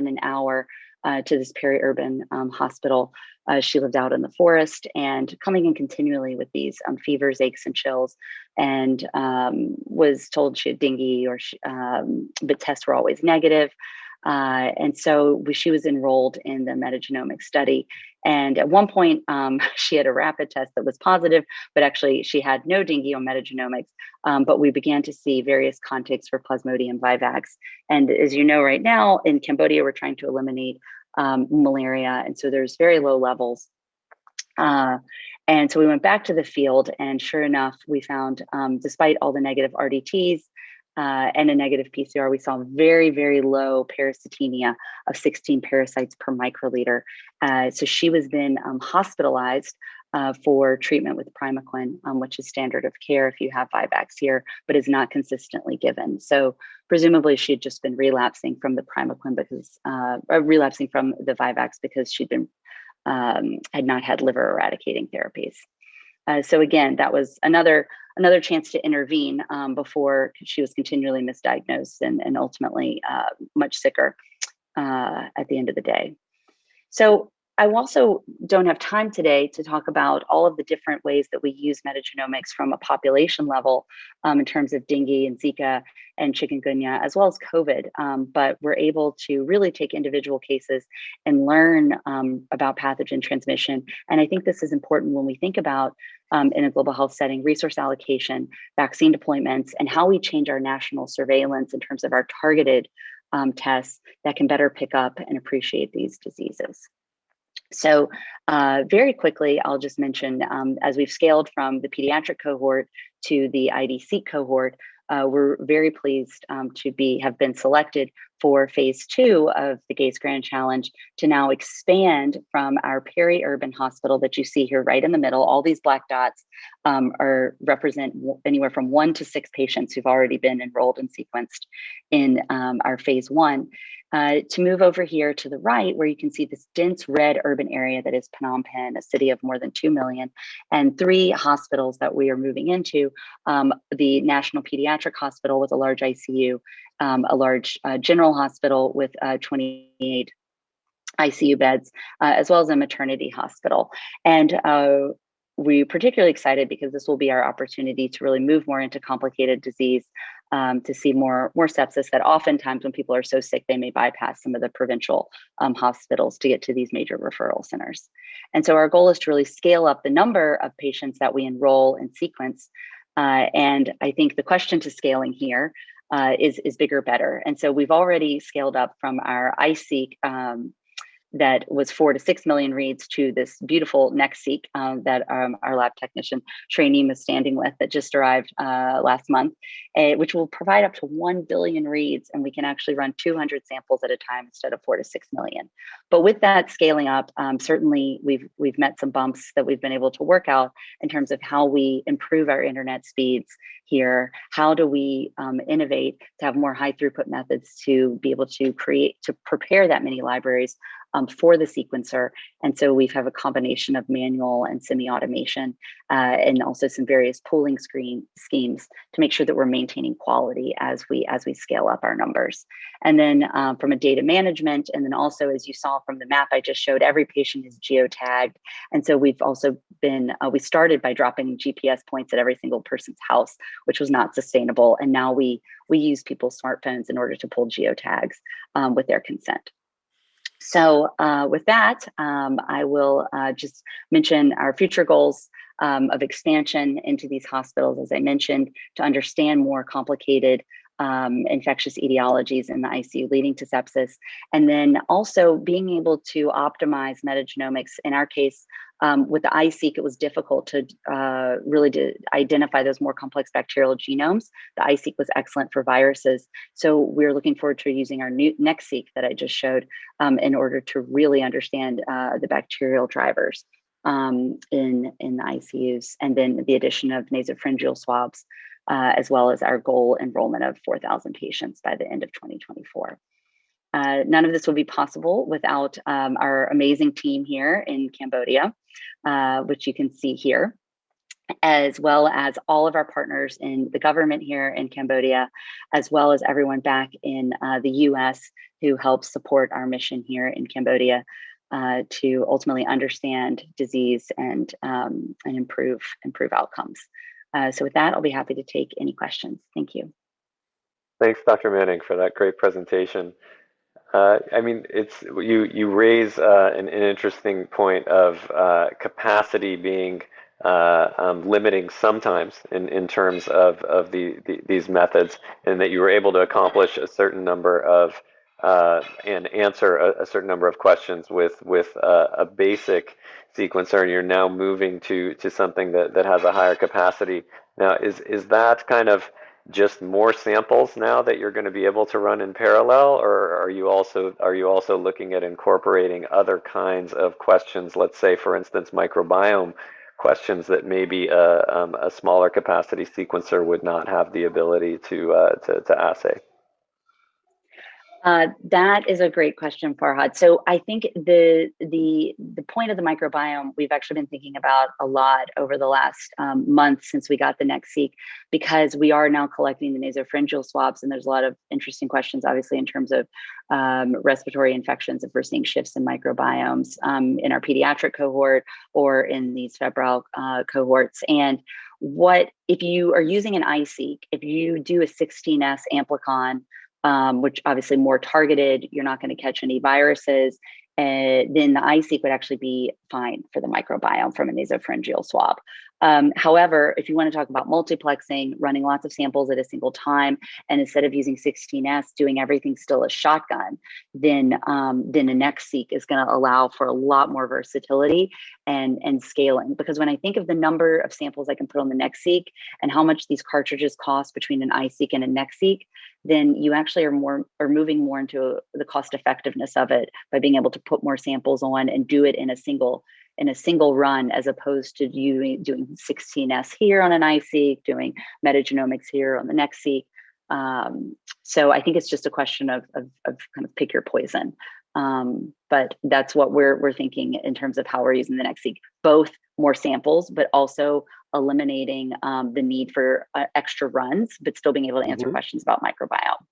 [SPEAKER 5] an hour to this peri-urban hospital. She lived out in the forest and coming in continually with these fevers, aches, and chills, and was told she had dengue, but tests were always negative. And so she was enrolled in the metagenomics study. And at one point, she had a rapid test that was positive, but actually she had no dengue on metagenomics. But we began to see various contigs for Plasmodium vivax. And as you know, right now in Cambodia, we're trying to eliminate malaria. And so there's very low levels. And so we went back to the field, and sure enough, we found, despite all the negative RDTs, and a negative PCR, we saw very, very low parasitemia of 16 parasites per microliter. So she was then hospitalized for treatment with primaquine, which is standard of care if you have Vivax here, but is not consistently given. So presumably she had just been relapsing from the primaquine because, relapsing from the Vivax because she'd been, had not had liver eradicating therapies. So again, that was another chance to intervene before she was continually misdiagnosed and ultimately much sicker at the end of the day. So I also don't have time today to talk about all of the different ways that we use metagenomics from a population level in terms of dengue and Zika and chikungunya, as well as COVID. But we're able to really take individual cases and learn about pathogen transmission. And I think this is important when we think about, in a global health setting, resource allocation, vaccine deployments, and how we change our national surveillance in terms of our targeted tests that can better pick up and appreciate these diseases. So very quickly, I'll just mention, as we've scaled from the pediatric cohort to the IDC cohort, we're very pleased to have been selected for phase 2 of the Gates Grand Challenge to now expand from our peri-urban hospital that you see here right in the middle. All these black dots represent anywhere from 1 to 6 patients who've already been enrolled and sequenced in our phase 1. To move over here to the right, where you can see this dense red urban area that is Phnom Penh, a city of more than 2 million, and 3 hospitals that we are moving into, the National Pediatric Hospital with a large ICU, a large general hospital with 28 ICU beds, as well as a maternity hospital. And we're particularly excited because this will be our opportunity to really move more into complicated disease, to see more sepsis that oftentimes when people are so sick, they may bypass some of the provincial hospitals to get to these major referral centers. And so our goal is to really scale up the number of patients that we enroll and sequence. And I think the question to scaling here is bigger, better. And so we've already scaled up from our iSeq that was 4 to 6 million reads to this beautiful NextSeq that our lab technician trainee is standing with that just arrived last month, which will provide up to 1 billion reads, and we can actually run 200 samples at a time instead of 4 to 6 million. But with that scaling up, certainly we've met some bumps that we've been able to work out in terms of how we improve our internet speeds here. How do we innovate to have more high throughput methods to be able to prepare that many libraries for the sequencer. And so we have a combination of manual and semi-automation and also some various pooling schemes to make sure that we're maintaining quality as we scale up our numbers. And then from a data management, and then also, as you saw from the map I just showed, every patient is geotagged. And so we've also been, we started by dropping GPS points at every single person's house, which was not sustainable. And now we use people's smartphones in order to pull geotags with their consent. So with that, I will just mention our future goals of expansion into these hospitals, as I mentioned, to understand more complicated infectious etiologies in the ICU leading to sepsis, and then also being able to optimize metagenomics. In our case, with the iSeq, it was difficult to really identify those more complex bacterial genomes. The iSeq was excellent for viruses. So we're looking forward to using our new NextSeq that I just showed in order to really understand the bacterial drivers in the ICUs, and then the addition of nasopharyngeal swabs, as well as our goal enrollment of 4,000 patients by the end of 2024. None of this would be possible without our amazing team here in Cambodia, which you can see here, as well as all of our partners in the government here in Cambodia, as well as everyone back in the US who helps support our mission here in Cambodia to ultimately understand disease and improve outcomes. So with that, I'll be happy to take any questions. Thank you.
[SPEAKER 2] Thanks, Dr. Manning, for that great presentation. I mean, you raise an interesting point of capacity being limiting sometimes in terms of these methods, and that you were able to accomplish a certain number of and answer a certain number of questions with a basic sequencer, and you're now moving to something that has a higher capacity. Now, is that kind of just more samples now that you're going to be able to run in parallel, or are you also looking at incorporating other kinds of questions? Let's say, for instance, microbiome questions that maybe a smaller capacity sequencer would not have the ability to assay.
[SPEAKER 5] That is a great question, Farhad. So I think the point of the microbiome we've actually been thinking about a lot over the last month since we got the NextSeq, because we are now collecting the nasopharyngeal swabs, and there's a lot of interesting questions, obviously, in terms of respiratory infections, if we're seeing shifts in microbiomes in our pediatric cohort or in these febrile cohorts. And what if you are using an iSeq, if you do a 16S amplicon, which obviously more targeted, you're not going to catch any viruses, then the iSeq would actually be fine for the microbiome from a nasopharyngeal swab. However, if you want to talk about multiplexing, running lots of samples at a single time, and instead of using 16S, doing everything still as shotgun, then the NextSeq is going to allow for a lot more versatility and scaling. Because when I think of the number of samples I can put on the NextSeq and how much these cartridges cost between an iSeq and a NextSeq, then you actually are moving more into the cost effectiveness of it by being able to put more samples on and do it in a single run, as opposed to you doing 16S here on an iSeq, doing metagenomics here on the NextSeq. So I think it's just a question of kind of pick your poison. But that's what we're thinking in terms of how we're using the NextSeq, both more samples, but also eliminating the need for extra runs, but still being able to answer questions about microbiome.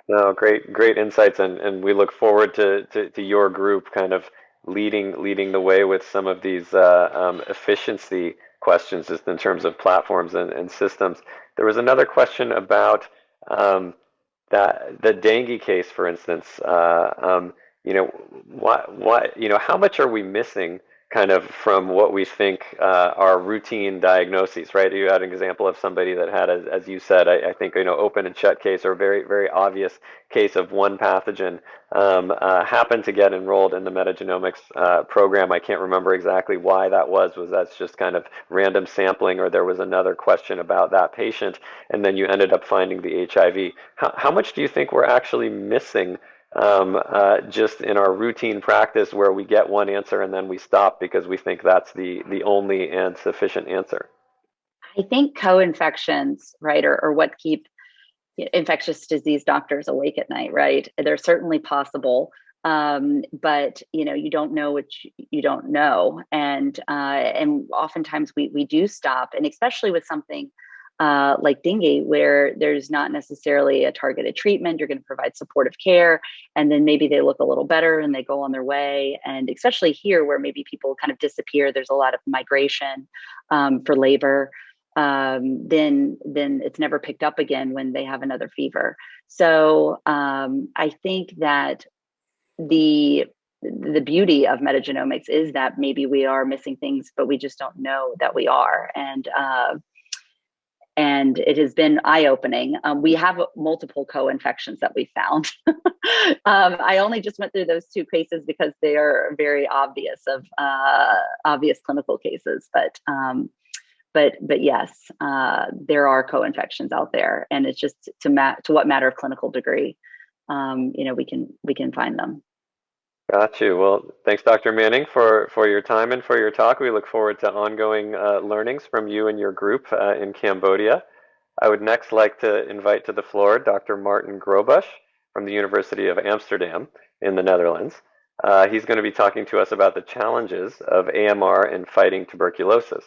[SPEAKER 2] No, great insights, and we look forward to your group kind of leading the way with some of these efficiency questions, just in terms of platforms and systems. There was another question about the dengue case, for instance. How much are we missing kind of from what we think are routine diagnoses, right? You had an example of somebody that had, as you said, I think, open and shut case, or very, very obvious case of one pathogen, happened to get enrolled in the metagenomics program. I can't remember exactly why that was that's just kind of random sampling, or there was another question about that patient, and then you ended up finding the HIV. How much do you think we're actually missing just in our routine practice, where we get one answer and then we stop because we think that's the only and sufficient answer?
[SPEAKER 5] I think co-infections, right, or what keep infectious disease doctors awake at night, right? They're certainly possible, but you don't know what you don't know, and oftentimes we do stop, and especially with something like dengue, where there's not necessarily a targeted treatment. You're going to provide supportive care, and then maybe they look a little better and they go on their way. And especially here, where maybe people kind of disappear, there's a lot of migration for labor. Then it's never picked up again when they have another fever. So I think that the beauty of metagenomics is that maybe we are missing things, but we just don't know that we are. And it has been eye-opening. We have multiple co-infections that we found. I only just went through those two cases because they are very obvious clinical cases. But yes, there are co-infections out there, and it's just to what matter of clinical degree, we can find them.
[SPEAKER 2] Got you. Well, thanks, Dr. Manning, for your time and for your talk. We look forward to ongoing learnings from you and your group in Cambodia. I would next like to invite to the floor Dr. Martin Grobusch from the University of Amsterdam in the Netherlands. He's going to be talking to us about the challenges of AMR in fighting tuberculosis.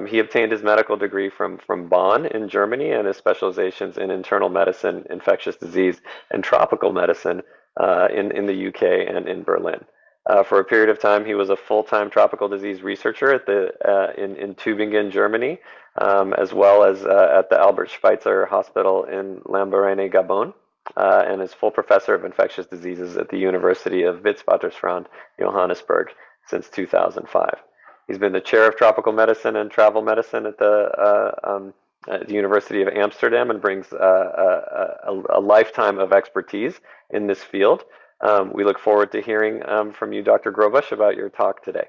[SPEAKER 2] He obtained his medical degree from Bonn in Germany, and his specializations in internal medicine, infectious disease, and tropical medicine in the UK and in Berlin. For a period of time, he was a full-time tropical disease researcher at in Tübingen, Germany, as well as at the Albert Schweitzer Hospital in Lambaréné, Gabon, and is full professor of infectious diseases at the University of Witwatersrand, Johannesburg, since 2005. He's been the chair of tropical medicine and travel medicine at the University of Amsterdam, and brings a lifetime of expertise in this field. We look forward to hearing from you, Dr. Grobusch, about your talk today.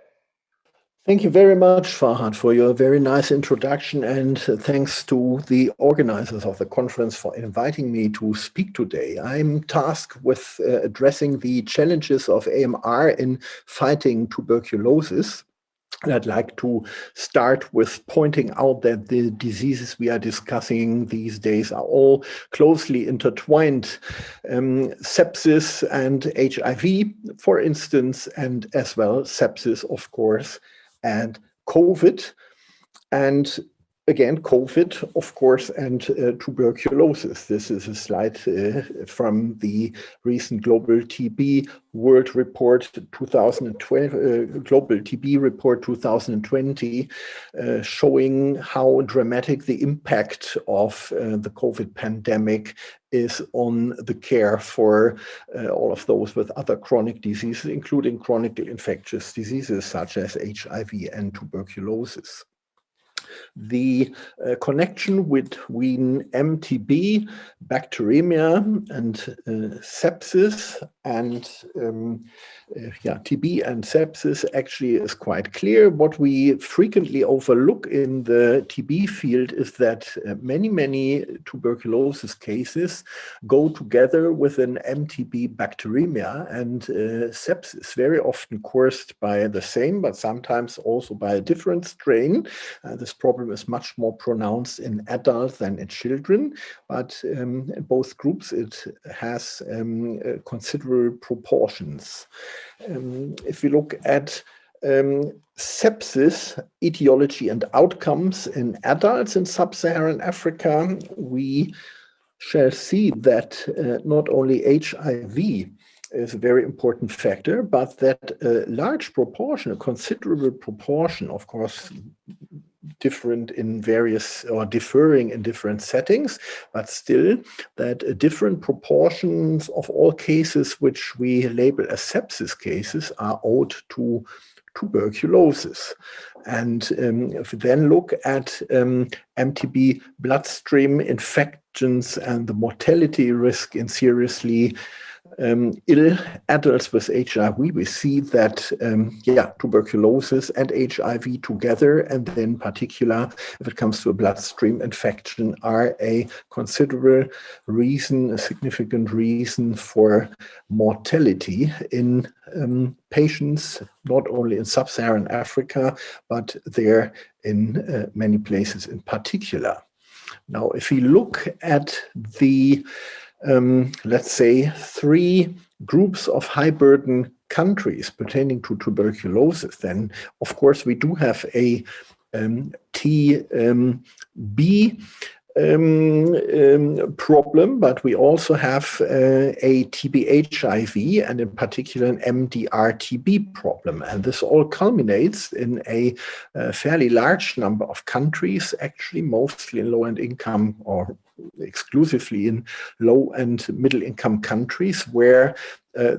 [SPEAKER 6] Thank you very much, Farhad, for your very nice introduction, and thanks to the organizers of the conference for inviting me to speak today. I'm tasked with addressing the challenges of AMR in fighting tuberculosis. And I'd like to start with pointing out that the diseases we are discussing these days are all closely intertwined. Sepsis and HIV, for instance, and as well sepsis, of course, and COVID. And again, COVID, of course, and tuberculosis. This is a slide from the recent Global TB World Report 2020, Global TB Report 2020, showing how dramatic the impact of the COVID pandemic is on the care for all of those with other chronic diseases, including chronic infectious diseases such as HIV and tuberculosis. The connection between MTB, bacteremia, and sepsis, and TB and sepsis actually is quite clear. What we frequently overlook in the TB field is that many tuberculosis cases go together with an MTB bacteremia, and sepsis, very often caused by the same, but sometimes also by a different strain. This problem is much more pronounced in adults than in children, but in both groups it has considerable proportions. If we look at sepsis, etiology and outcomes in adults in sub-Saharan Africa, we shall see that not only HIV is a very important factor, but that a large proportion, a considerable proportion, of course, different in various or differing in different settings, but still that different proportions of all cases which we label as sepsis cases are owed to tuberculosis. And if we then look at MTB bloodstream infections and the mortality risk in seriously ill adults with HIV, we see that tuberculosis and HIV together, and in particular, if it comes to a bloodstream infection, are a considerable reason, a significant reason for mortality in patients, not only in sub-Saharan Africa, but there in many places in particular. Now, if we look at the let's say 3 groups of high burden countries pertaining to tuberculosis, then of course we do have a TB problem, but we also have a TB-HIV and in particular an MDR-TB problem. And this all culminates in a fairly large number of countries, actually mostly in low and income or exclusively in low and middle income countries, where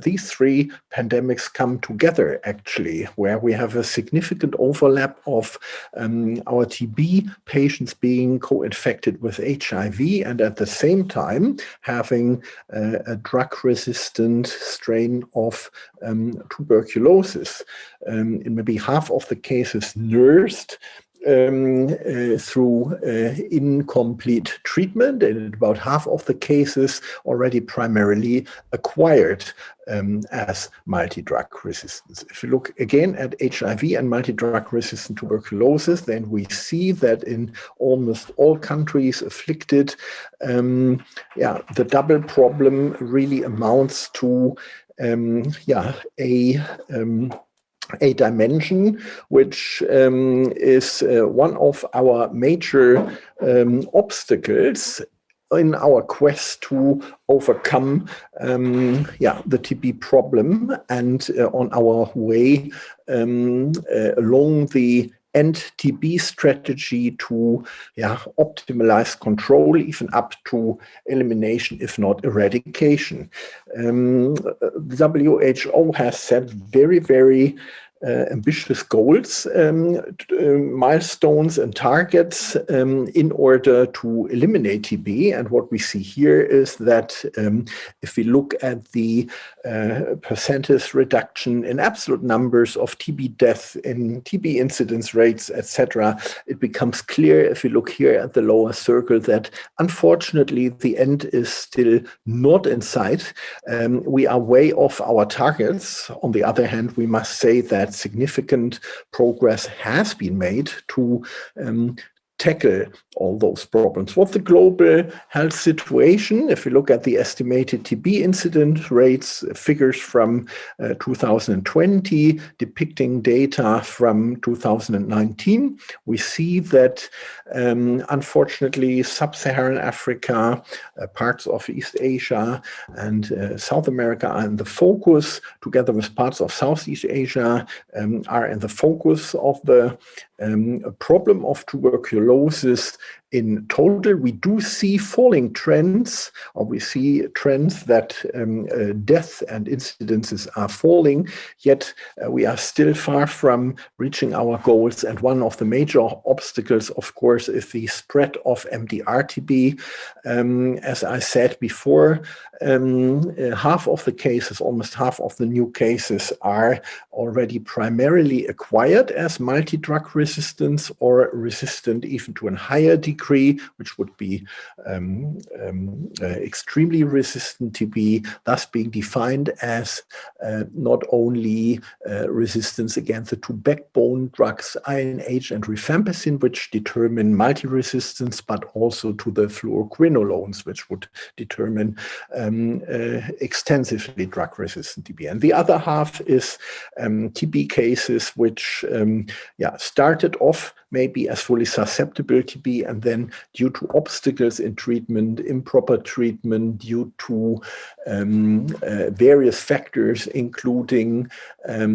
[SPEAKER 6] these 3 pandemics come together, actually, where we have a significant overlap of our TB patients being co-infected with HIV and at the same time having a drug-resistant strain of tuberculosis. In maybe half of the cases nursed through incomplete treatment, and in about half of the cases already primarily acquired as multi-drug resistance. If you look again at HIV and multi-drug resistant tuberculosis, then we see that in almost all countries afflicted, the double problem really amounts to a dimension which is one of our major obstacles in our quest to overcome the TB problem, and on our way along the end TB strategy to optimize control, even up to elimination, if not eradication. The WHO has set very, very ambitious goals, milestones and targets in order to eliminate TB. And what we see here is that if we look at the percentage reduction in absolute numbers of TB deaths, in TB incidence rates, etc., it becomes clear if we look here at the lower circle that unfortunately the end is still not in sight. We are way off our targets. On the other hand, we must say that significant progress has been made to tackle all those problems. What's the global health situation? If we look at the estimated TB incident rates, figures from 2020, depicting data from 2019, we see that unfortunately sub-Saharan Africa, parts of East Asia and South America are in the focus, together with parts of Southeast Asia are in the focus of the problem of tuberculosis. In total, we do see falling trends, or we see trends that death and incidences are falling, yet we are still far from reaching our goals. And one of the major obstacles, of course, is the spread of MDR-TB. As I said before, half of the cases, almost half of the new cases are already primarily acquired as multi-drug resistance or resistant even to a higher degree, which would be extremely resistant TB, thus being defined as not only resistance against the 2 backbone drugs, INH and rifampicin, which determine multi-resistance, but also to the fluoroquinolones, which would determine extensively drug-resistant TB. And the other half is TB cases which start started off maybe as fully susceptible TB, and then due to obstacles in treatment, improper treatment, due to various factors, including a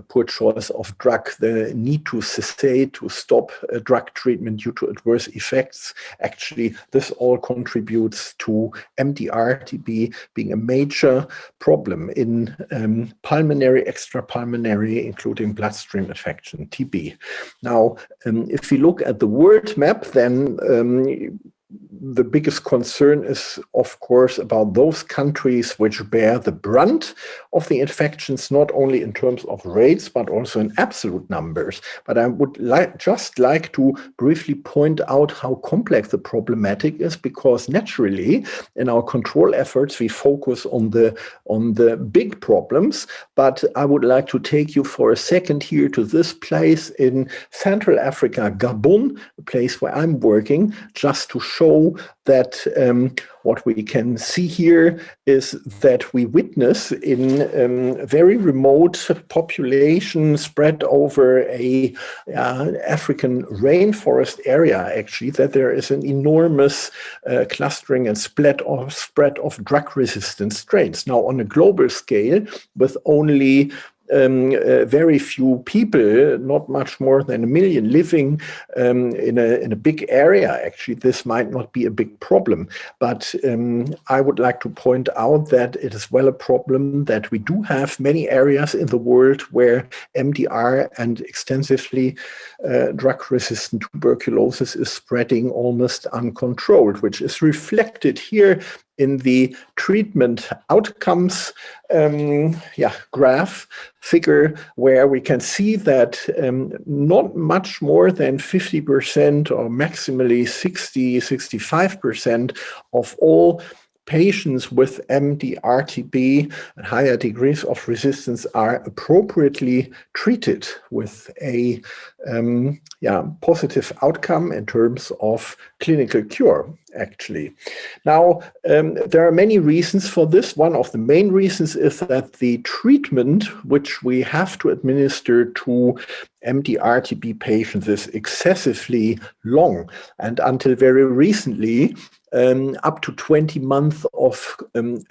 [SPEAKER 6] poor choice of drug, the need to cessate, to stop drug treatment due to adverse effects. Actually, this all contributes to MDR-TB being a major problem in pulmonary, extrapulmonary, including bloodstream infection, TB. Now, if we look at the world map, then the biggest concern is, of course, about those countries which bear the brunt of the infections, not only in terms of rates, but also in absolute numbers. But I would just like to briefly point out how complex the problematic is, because naturally, in our control efforts, we focus on the big problems. But I would like to take you for a second here to this place in Central Africa, Gabon, a place where I'm working, just to show that what we can see here is that we witness in very remote population spread over a African rainforest area, actually, that there is an enormous clustering and spread of drug-resistant strains. Now, on a global scale, with only very few people, not much more than 1 million living in a big area, actually, this might not be a big problem. But I would like to point out that it is well a problem that we do have many areas in the world where MDR and extensively drug-resistant tuberculosis is spreading almost uncontrolled, which is reflected here in the treatment outcomes graph figure, where we can see that not much more than 50% or maximally 65% of all patients with MDR-TB and higher degrees of resistance are appropriately treated with a positive outcome in terms of clinical cure, actually. Now, there are many reasons for this. One of the main reasons is that the treatment which we have to administer to MDR-TB patients is excessively long, and until very recently, up to 20 months of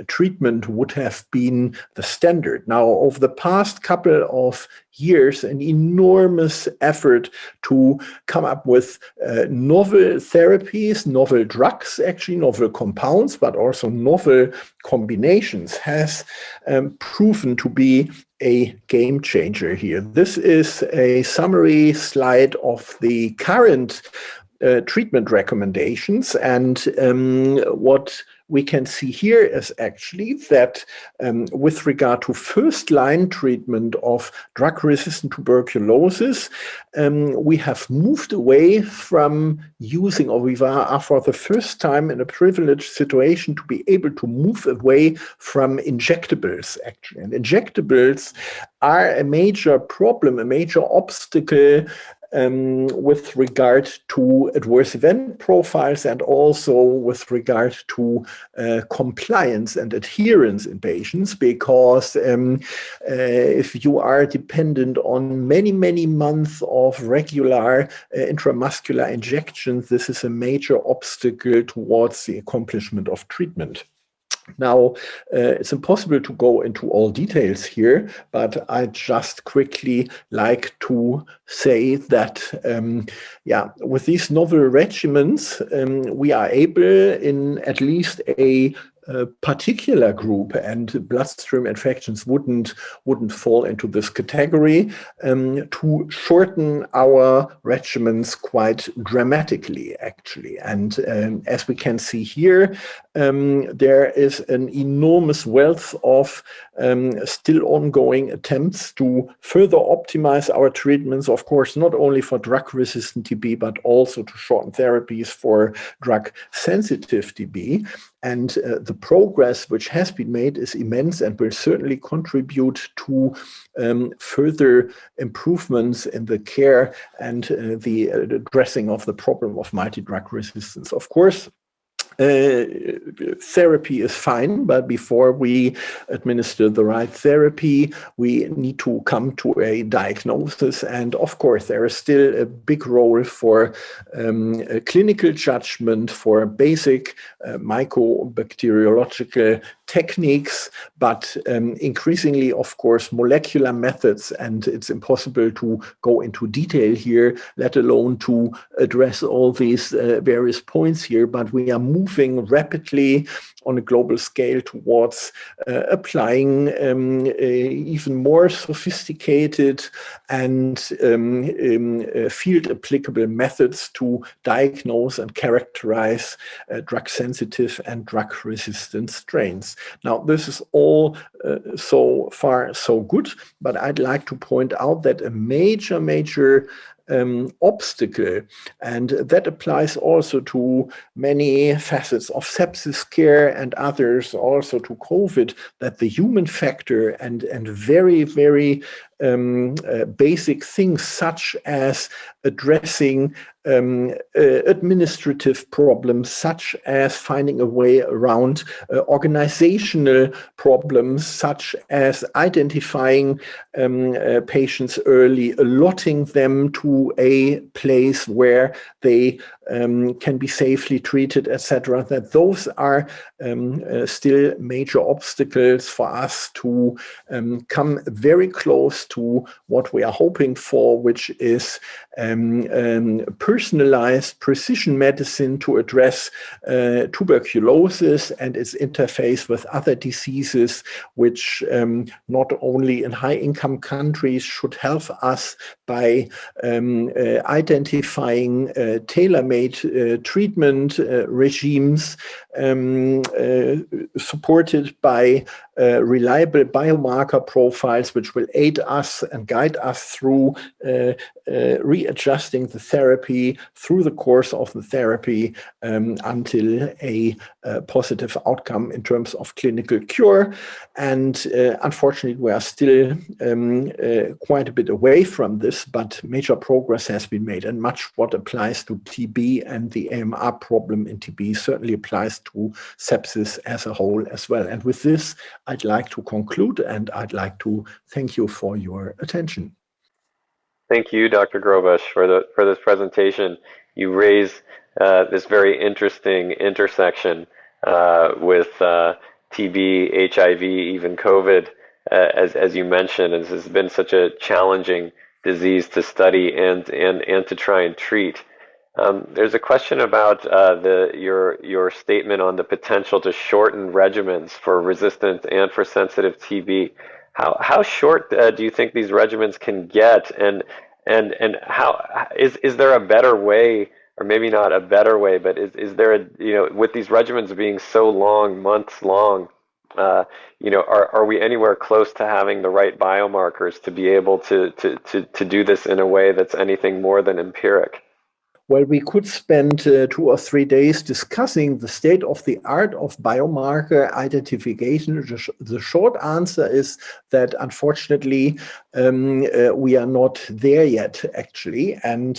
[SPEAKER 6] treatment would have been the standard. Now, over the past couple of years, an enormous effort to come up with novel therapies, novel drugs, actually novel compounds, but also novel combinations has proven to be a game changer here. This is a summary slide of the current treatment recommendations, and what we can see here is actually that with regard to first-line treatment of drug-resistant tuberculosis, we have moved away from using, or we are for the first time in a privileged situation to be able to move away from injectables, actually. And injectables are a major problem, a major obstacle with regard to adverse event profiles, and also with regard to compliance and adherence in patients, because if you are dependent on many, many months of regular intramuscular injections, this is a major obstacle towards the accomplishment of treatment. Now, it's impossible to go into all details here, but I just quickly like to say that, with these novel regimens, we are able, in at least a particular group, and bloodstream infections wouldn't fall into this category, to shorten our regimens quite dramatically, actually. And as we can see here, there is an enormous wealth of still ongoing attempts to further optimize our treatments, of course, not only for drug-resistant TB, but also to shorten therapies for drug-sensitive TB. And the progress which has been made is immense and will certainly contribute to further improvements in the care and the addressing of the problem of multi-drug resistance. Of course, therapy is fine, but before we administer the right therapy, we need to come to a diagnosis. And of course, there is still a big role for a clinical judgment, for basic mycobacteriological techniques, but increasingly, of course, molecular methods, and it's impossible to go into detail here, let alone to address all these various points here, but we are moving rapidly on a global scale towards applying even more sophisticated and field applicable methods to diagnose and characterize drug sensitive and drug resistant strains. Now, this is all so far so good, but I'd like to point out that a major obstacle, and that applies also to many facets of sepsis care and others, also to COVID, that the human factor and very basic things such as addressing administrative problems, such as finding a way around organizational problems, such as identifying patients early, allotting them to a place where they can be safely treated, etc., that those are still major obstacles for us to come very close to what we are hoping for, which is personalized precision medicine to address tuberculosis and its interface with other diseases, which not only in high-income countries should help us by identifying tailor-made treatment regimes supported by reliable biomarker profiles, which will aid us and guide us through readjusting the therapy through the course of the therapy until a positive outcome in terms of clinical cure. And unfortunately, we are still quite a bit away from this, but major progress has been made, and much what applies to TB and the AMR problem in TB certainly applies to sepsis as a whole as well. And with this, I'd like to conclude, and I'd like to thank you for your attention.
[SPEAKER 2] Thank you, Dr. Grobusch, for this presentation. You raise this very interesting intersection with TB, HIV, even COVID, as you mentioned. This has been such a challenging disease to study and to try and treat. There's a question about your statement on the potential to shorten regimens for resistant and for sensitive TB. How short do you think these regimens can get, and how is there a better way, or maybe not a better way, but is there a, with these regimens being so long, months long, are we anywhere close to having the right biomarkers to be able to do this in a way that's anything more than empiric?
[SPEAKER 6] Well, we could spend 2 or 3 days discussing the state of the art of biomarker identification. The short answer is that unfortunately we are not there yet, actually, and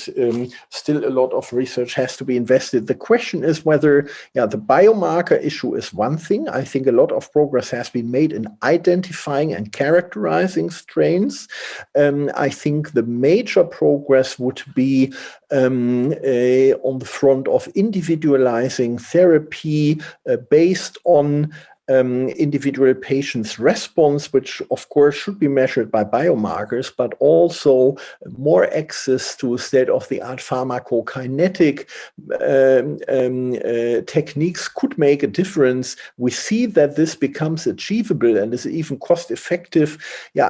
[SPEAKER 6] still a lot of research has to be invested. The question is whether, the biomarker issue is one thing. I think a lot of progress has been made in identifying and characterizing strains. I think the major progress would be on the front of individualizing therapy based on individual patients' response, which of course should be measured by biomarkers, but also more access to state-of-the-art pharmacokinetic techniques could make a difference. We see that this becomes achievable and is even cost-effective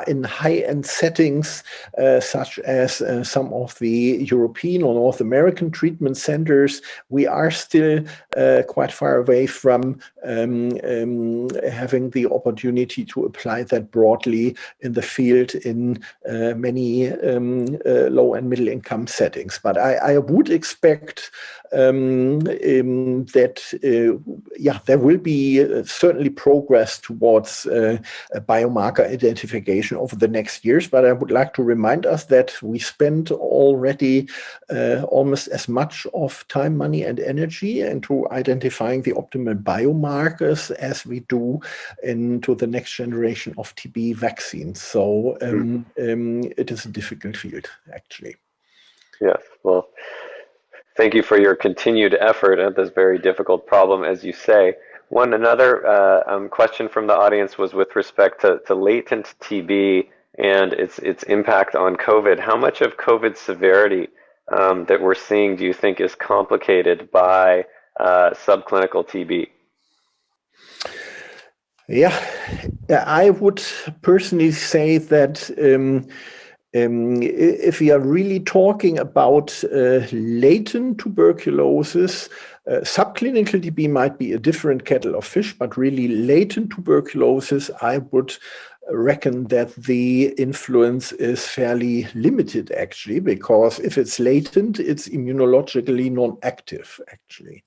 [SPEAKER 6] in high-end settings, such as some of the European or North American treatment centers. We are still quite far away from having the opportunity to apply that broadly in the field in many low and middle income settings. But I would expect that there will be certainly progress towards biomarker identification over the next years. But I would like to remind us that we spend already almost as much of time, money, and energy into identifying the optimal biomarkers as we do into the next generation of TB vaccines. So it is a difficult field, actually.
[SPEAKER 2] Yes, well, thank you for your continued effort at this very difficult problem, as you say. Another question from the audience was with respect to latent TB and its impact on COVID. How much of COVID severity that we're seeing do you think is complicated by subclinical TB?
[SPEAKER 6] Yeah, I would personally say that if we are really talking about latent tuberculosis, subclinical TB might be a different kettle of fish, but really latent tuberculosis, I would reckon that the influence is fairly limited, actually, because if it's latent, it's immunologically non-active, actually.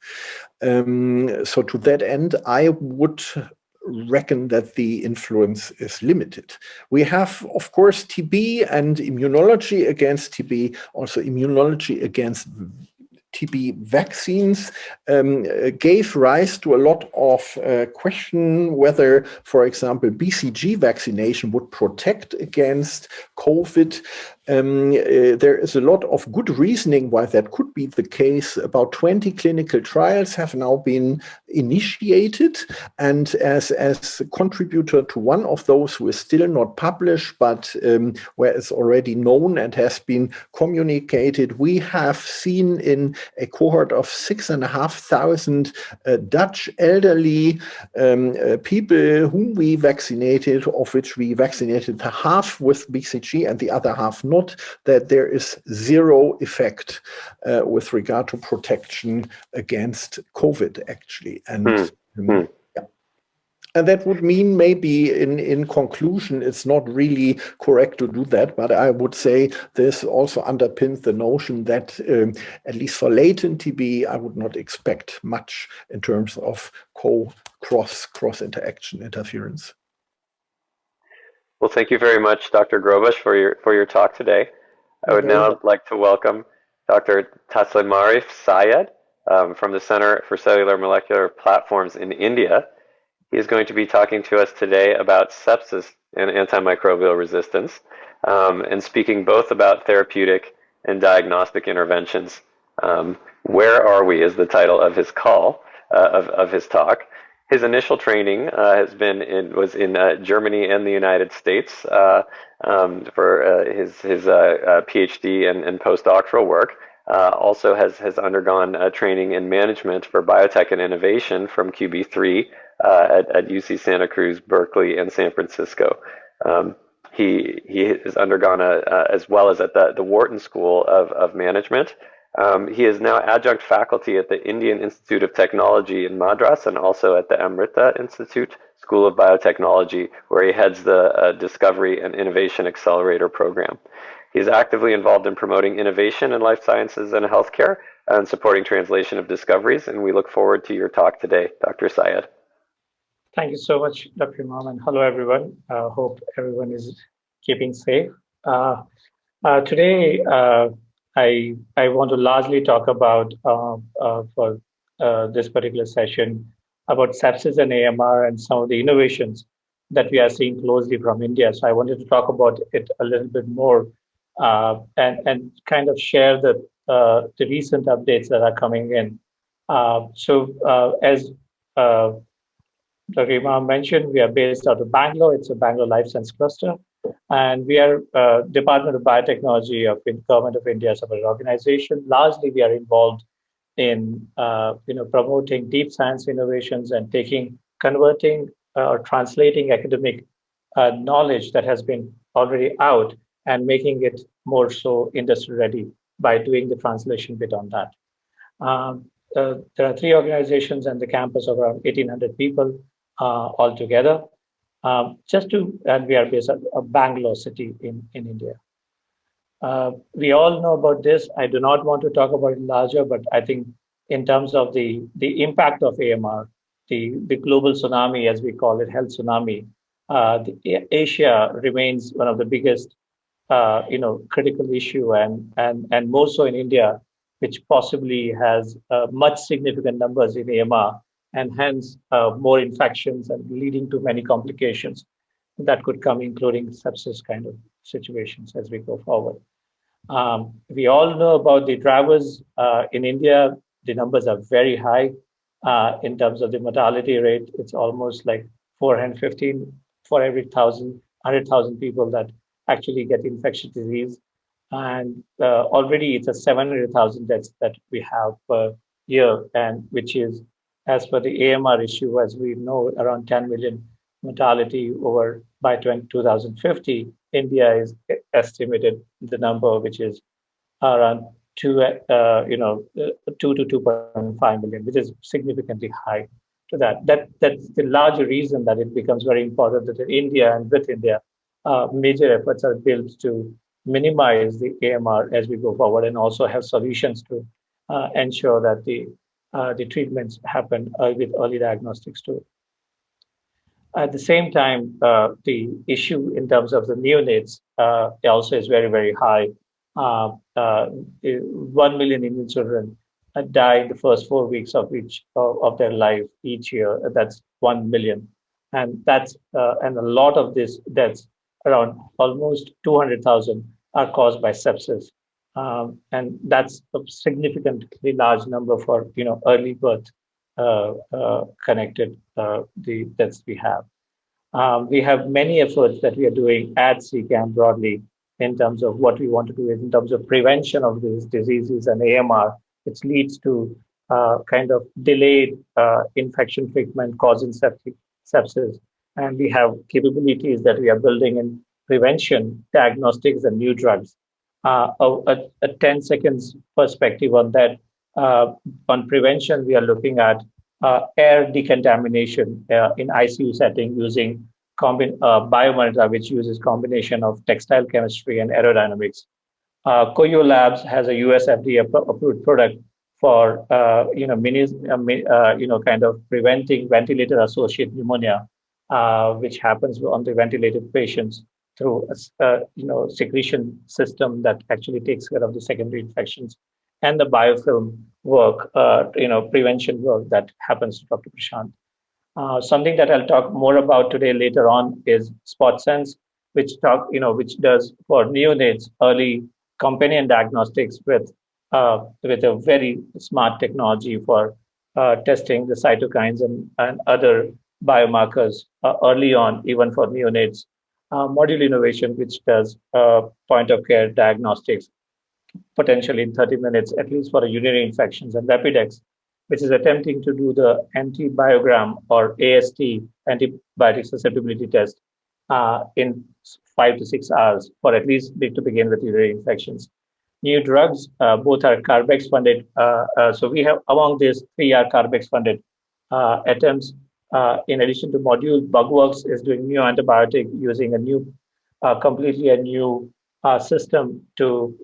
[SPEAKER 6] So to that end, I would reckon that the influence is limited. We have, of course, TB and immunology against TB, also immunology against TB vaccines gave rise to a lot of question whether, for example, BCG vaccination would protect against COVID. There is a lot of good reasoning why that could be the case. About 20 clinical trials have now been initiated, and as a contributor to one of those who is still not published, but where it's already known and has been communicated, we have seen in a cohort of 6,500 Dutch elderly people whom we vaccinated, of which we vaccinated half with BCG and the other half not, that there is zero effect with regard to protection against COVID, actually. And and that would mean maybe in conclusion, it's not really correct to do that. But I would say this also underpins the notion that at least for latent TB, I would not expect much in terms of cross interaction interference. Well,
[SPEAKER 2] thank you very much, Dr. Grobusch, for your talk today. I would now like to welcome Dr. Taslimarif Saiyed from the Center for Cellular Molecular Platforms in India. He is going to be talking to us today about sepsis and antimicrobial resistance, and speaking both about therapeutic and diagnostic interventions. Where are we is the title of his call, of his talk. His initial training was in Germany and the United States for his PhD and postdoctoral work. Also has undergone training in management for biotech and innovation from QB3 at UC Santa Cruz, Berkeley, and San Francisco. He has undergone as well as at the Wharton School of Management. He is now adjunct faculty at the Indian Institute of Technology in Madras and also at the Amrita Institute School of Biotechnology, where he heads the Discovery and Innovation Accelerator program. He is actively involved in promoting innovation in life sciences and healthcare and supporting translation of discoveries, and we look forward to your talk today, Dr. Saiyed.
[SPEAKER 7] Thank you so much, Dr. Imam, and hello, everyone. Hope everyone is keeping safe. Today, I want to largely talk about, for this particular session, about sepsis and AMR and some of the innovations that we are seeing closely from India. So I wanted to talk about it a little bit more and kind of share the recent updates that are coming in. As Dr. Imam mentioned, we are based out of Bangalore. It's a Bangalore Life Science Cluster. And we are Department of Biotechnology of Government of India as an organization. Largely, we are involved in promoting deep science innovations and converting or translating academic knowledge that has been already out and making it more so industry ready by doing the translation bit on that. There are 3 organizations and the campus of around 1,800 people. altogether. And we are based at Bangalore city in India. We all know about this. I do not want to talk about it larger, but I think in terms of the impact of AMR, the global tsunami, as we call it, health tsunami, Asia remains one of the biggest, critical issue, and more so in India, which possibly has much significant numbers in AMR, and hence more infections and leading to many complications that could come, including sepsis kind of situations as we go forward. We all know about the drivers in India. The numbers are very high in terms of the mortality rate. It's almost like 415 for every 100,000 people that actually get infectious disease. And already it's a 700,000 deaths that we have per year, and which is, as per the AMR issue, as we know, around 10 million mortality over by 2050. India is estimated the number, which is around 2 to 2.5 million, which is significantly high to that. That's the larger reason that it becomes very important that in India and with India, major efforts are built to minimize the AMR as we go forward, and also have solutions to ensure that the treatments happen with early diagnostics too. At the same time, the issue in terms of the neonates also is very, very high. 1 million Indian children die in the first 4 weeks of their life each year. That's 1 million, and and a lot of these deaths, around almost 200,000, are caused by sepsis, and that's a significantly large number for early birth connected the deaths we have. We have many efforts that we are doing at CCAM broadly in terms of what we want to do in terms of prevention of these diseases and AMR, which leads to kind of delayed infection treatment causing sepsis. And we have capabilities that we are building in prevention, diagnostics, and new drugs. A 10 seconds perspective on that. On prevention, we are looking at air decontamination in ICU setting using biomonitor, which uses combination of textile chemistry and aerodynamics. Koyo Labs has a US FDA approved product for kind of preventing ventilator associated pneumonia, which happens on the ventilated patients through a secretion system that actually takes care of the secondary infections, and the biofilm work, prevention work that happens to Dr. Prashant. Something that I'll talk more about today later on is SpotSense, which does for neonates early companion diagnostics with a very smart technology for testing the cytokines and other biomarkers early on, even for neonates. Module Innovation, which does point of care diagnostics potentially in 30 minutes, at least for urinary infections, and Rapidex, which is attempting to do the antibiogram or AST, antibiotic susceptibility test, in 5 to 6 hours for at least to begin with urinary infections. New drugs, both are CARB-X funded. So we have among these 3 are CARB-X funded attempts. In addition to Module, Bugworks is doing new antibiotic using completely a new system to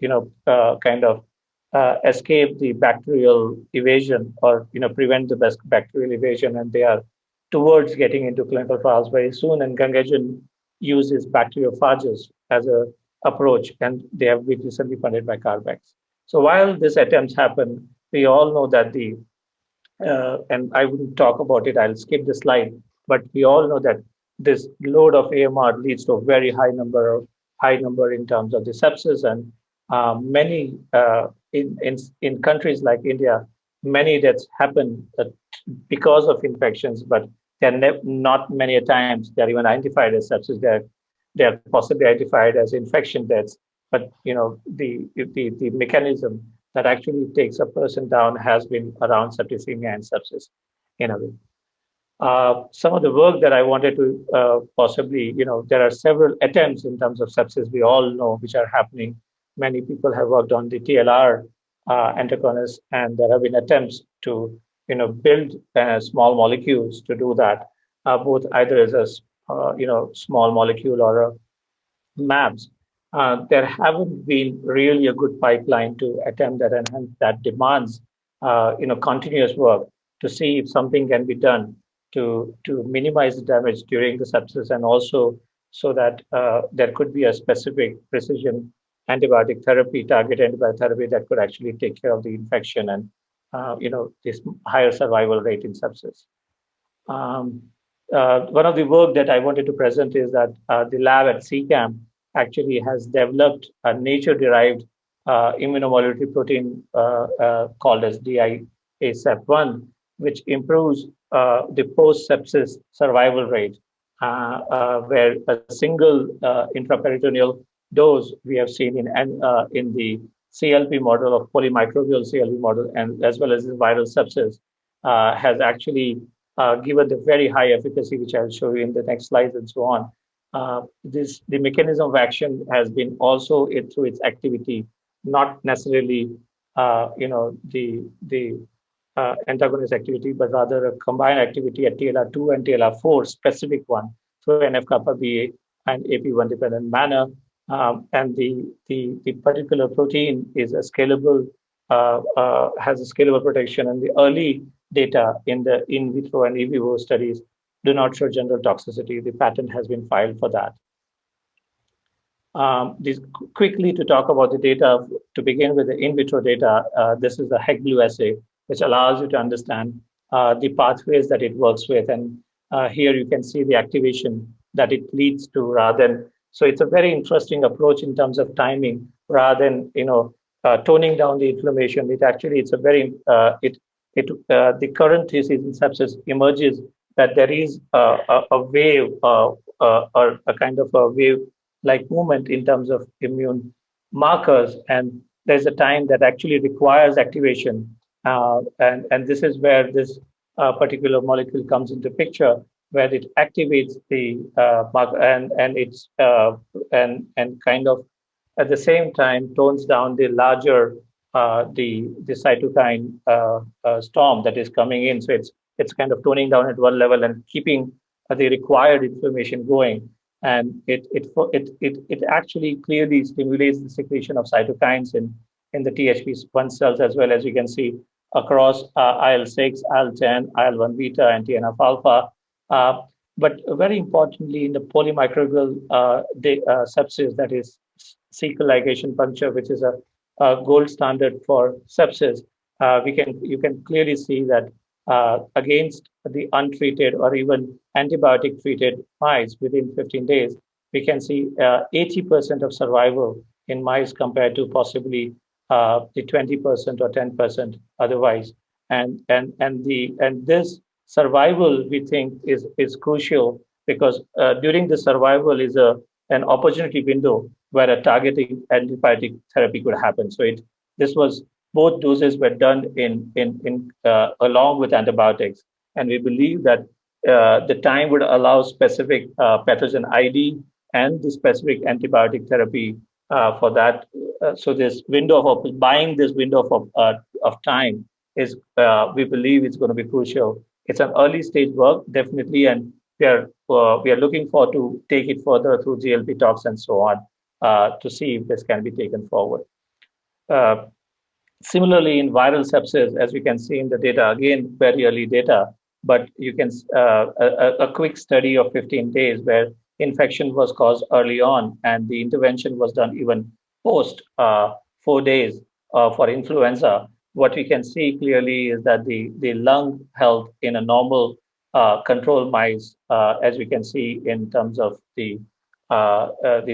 [SPEAKER 7] escape the bacterial evasion, or prevent the bacterial evasion, and they are towards getting into clinical trials very soon. And Gangajan uses bacteriophages as a approach, and they have been recently funded by CARB-X. So while these attempts happen, we all know that and I wouldn't talk about it, I'll skip the slide, but we all know that this load of AMR leads to a very high number in terms of the sepsis, and many in countries like India, many deaths happen because of infections, but they're not many times they're even identified as sepsis. They're possibly identified as infection deaths, but the mechanism that actually takes a person down has been around septicemia and sepsis in a way. Some of the work that I wanted to possibly, there are several attempts in terms of sepsis we all know which are happening. Many people have worked on the TLR antagonist, and there have been attempts to build small molecules to do that. both either as a small molecule or a MABs. There haven't been really a good pipeline to attempt that, and hence that demands continuous work to see if something can be done to minimize the damage during the sepsis, and also so that there could be a specific precision antibiotic therapy, target antibiotic therapy that could actually take care of the infection and this higher survival rate in sepsis. One of the work that I wanted to present is that the lab at CCAM actually has developed a nature-derived immunomodulatory protein called as DIASEP1, which improves the post-sepsis survival rate, where a single intraperitoneal dose we have seen in the CLP model of polymicrobial CLP model, and as well as the viral sepsis, has actually given the very high efficacy, which I'll show you in the next slides and so on. The mechanism of action has been also through its activity, not necessarily the antagonist activity, but rather a combined activity at TLR2 and TLR4 specific one through NF-kappa B and AP1 dependent manner. And the particular protein is a scalable, has a scalable protection, and the early data in the in vitro and in vivo studies do not show general toxicity. The patent has been filed for that. Quickly to talk about the data, to begin with the in vitro data, this is the HEC-Blue assay, which allows you to understand the pathways that it works with. And here you can see the activation that it leads to rather than, so it's a very interesting approach in terms of timing rather than, toning down the inflammation. It actually, it's a very, the current thesis in sepsis emerges that there is a wave or a kind of a wave-like movement in terms of immune markers, and there's a time that actually requires activation, and this is where this particular molecule comes into picture, where it activates the marker and it's and kind of at the same time tones down the larger the cytokine storm that is coming in. So it's kind of toning down at one level and keeping the required inflammation going. And it actually clearly stimulates the secretion of cytokines in the THP1 cells, as well as you can see across IL-6, IL-10, IL-1 beta, and TNF alpha. But very importantly, in the polymicrobial sepsis, that is cecal ligation puncture, which is a gold standard for sepsis, you can clearly see that against the untreated or even antibiotic-treated mice within 15 days, we can see 80% of survival in mice compared to possibly the 20% or 10% otherwise. And this survival, we think, is crucial because during the survival is an opportunity window where a targeting antibiotic therapy could happen. So both doses were done along with antibiotics, and we believe that the time would allow specific pathogen ID and the specific antibiotic therapy for that. So this window of buying this window of time is, we believe, it's going to be crucial. It's an early stage work, definitely, and we are looking forward to take it further through GLP talks and so on to see if this can be taken forward. Similarly, in viral sepsis, as you can see in the data, again, very early data, but you can a quick study of 15 days where infection was caused early on and the intervention was done even post 4 days for influenza. What we can see clearly is that the lung health in a normal control mice, as we can see in terms of the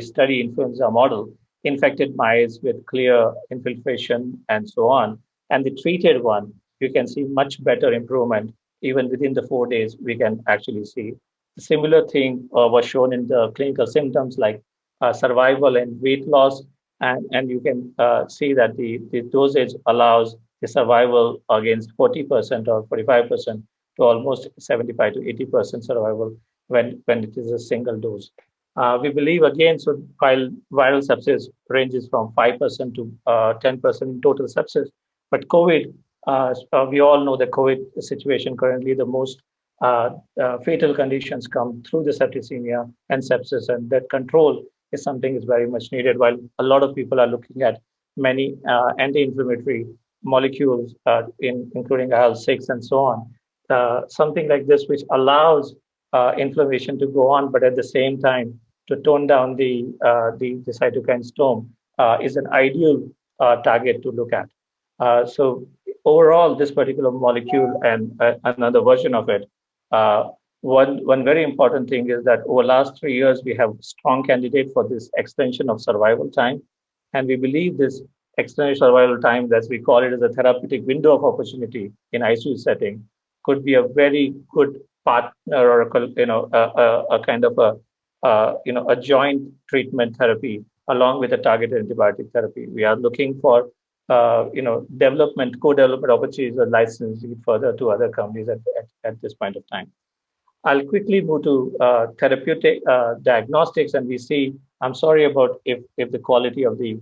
[SPEAKER 7] study influenza model, infected mice with clear infiltration and so on. And the treated one, you can see much better improvement. Even within the 4 days, we can actually see. A similar thing was shown in the clinical symptoms like survival and weight loss. And you can see that the dosage allows the survival against 40% or 45% to almost 75 to 80% survival when it is a single dose. We believe, again, so while viral sepsis ranges from 5% to 10% in total sepsis, but COVID, we all know the COVID situation currently, the most fatal conditions come through the septicemia and sepsis, and that control is something is very much needed. While a lot of people are looking at many anti-inflammatory molecules, including IL-6 and so on, something like this, which allows inflammation to go on, but at the same time to tone down the cytokine storm, is an ideal target to look at. So overall, this particular molecule and another version of it, one very important thing is that over the last 3 years, we have strong candidate for this extension of survival time. And we believe this extended survival time, as we call it, as a therapeutic window of opportunity in ICU setting, could be a very good partner, or a kind of a joint treatment therapy along with a targeted antibiotic therapy. We are looking for co-development opportunities or licensing further to other companies at this point of time. I'll quickly move to therapeutic diagnostics, and we see. I'm sorry about if the quality of the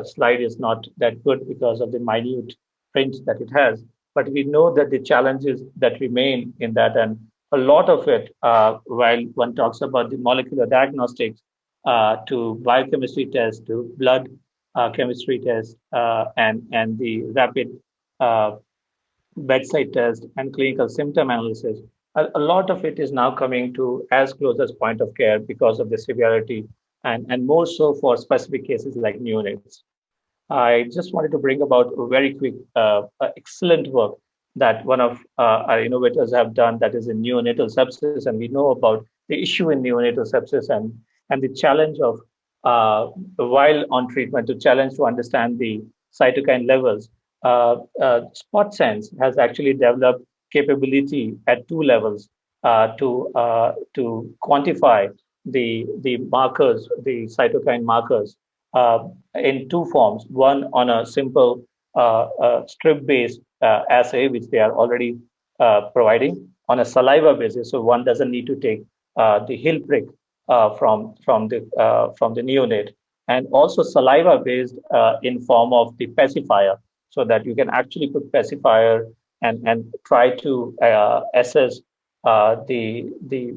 [SPEAKER 7] slide is not that good because of the minute print that it has, but we know that the challenges that remain in that, and a lot of it, while one talks about the molecular diagnostics, to biochemistry tests, to blood chemistry tests, and the rapid bedside test and clinical symptom analysis, a lot of it is now coming to as close as point of care because of the severity, and more so for specific cases like neonates. I just wanted to bring about a very quick, excellent work that one of our innovators have done, that is in neonatal sepsis. And we know about the issue in neonatal sepsis and the challenge of, while on treatment, to challenge to understand the cytokine levels. Spot Sense has actually developed capability at 2 levels to quantify the markers, the cytokine markers, in 2 forms. One on a simple strip-based assay, which they are already providing, on a saliva basis, so one doesn't need to take the heel prick from the neonate, and also saliva-based in form of the pacifier, so that you can actually put pacifier and try to assess the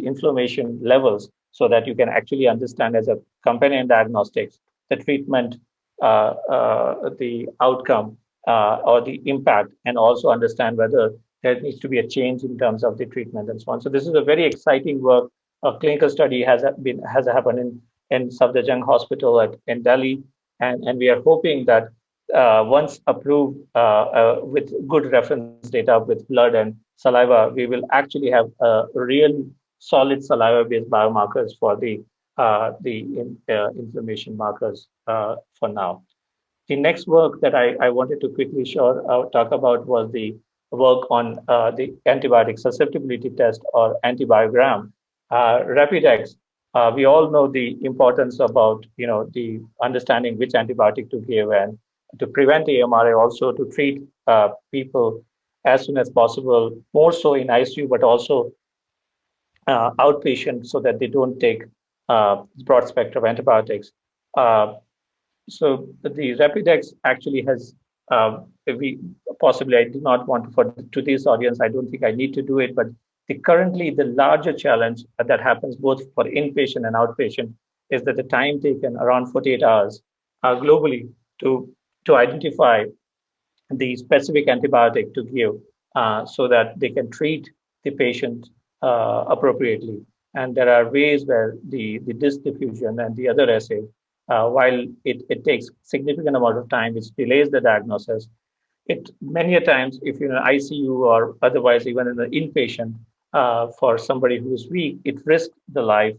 [SPEAKER 7] inflammation levels, so that you can actually understand as a companion diagnostics the treatment, the outcome, or the impact, and also understand whether there needs to be a change in terms of the treatment and so on. So this is a very exciting work. A clinical study has happened in Safdarjung Hospital in Delhi, and we are hoping that once approved with good reference data with blood and saliva, we will actually have real solid saliva-based biomarkers for the inflammation markers for now. The next work that I wanted to quickly talk about was the work on the antibiotic susceptibility test, or antibiogram. Rapidex, we all know the importance about the understanding which antibiotic to give, and to prevent AMR, also to treat people as soon as possible, more so in ICU, but also outpatient, so that they don't take broad spectrum antibiotics. So the Rapidex actually has, I do not want to this audience, I don't think I need to do it, but currently the larger challenge that happens both for inpatient and outpatient is that the time taken, around 48 hours globally, to identify the specific antibiotic to give, so that they can treat the patient appropriately. And there are ways where the disk diffusion and the other assay, while it takes significant amount of time, which delays the diagnosis, it many a times, if you're in an ICU or otherwise even in an inpatient, for somebody who's weak, it risks the life,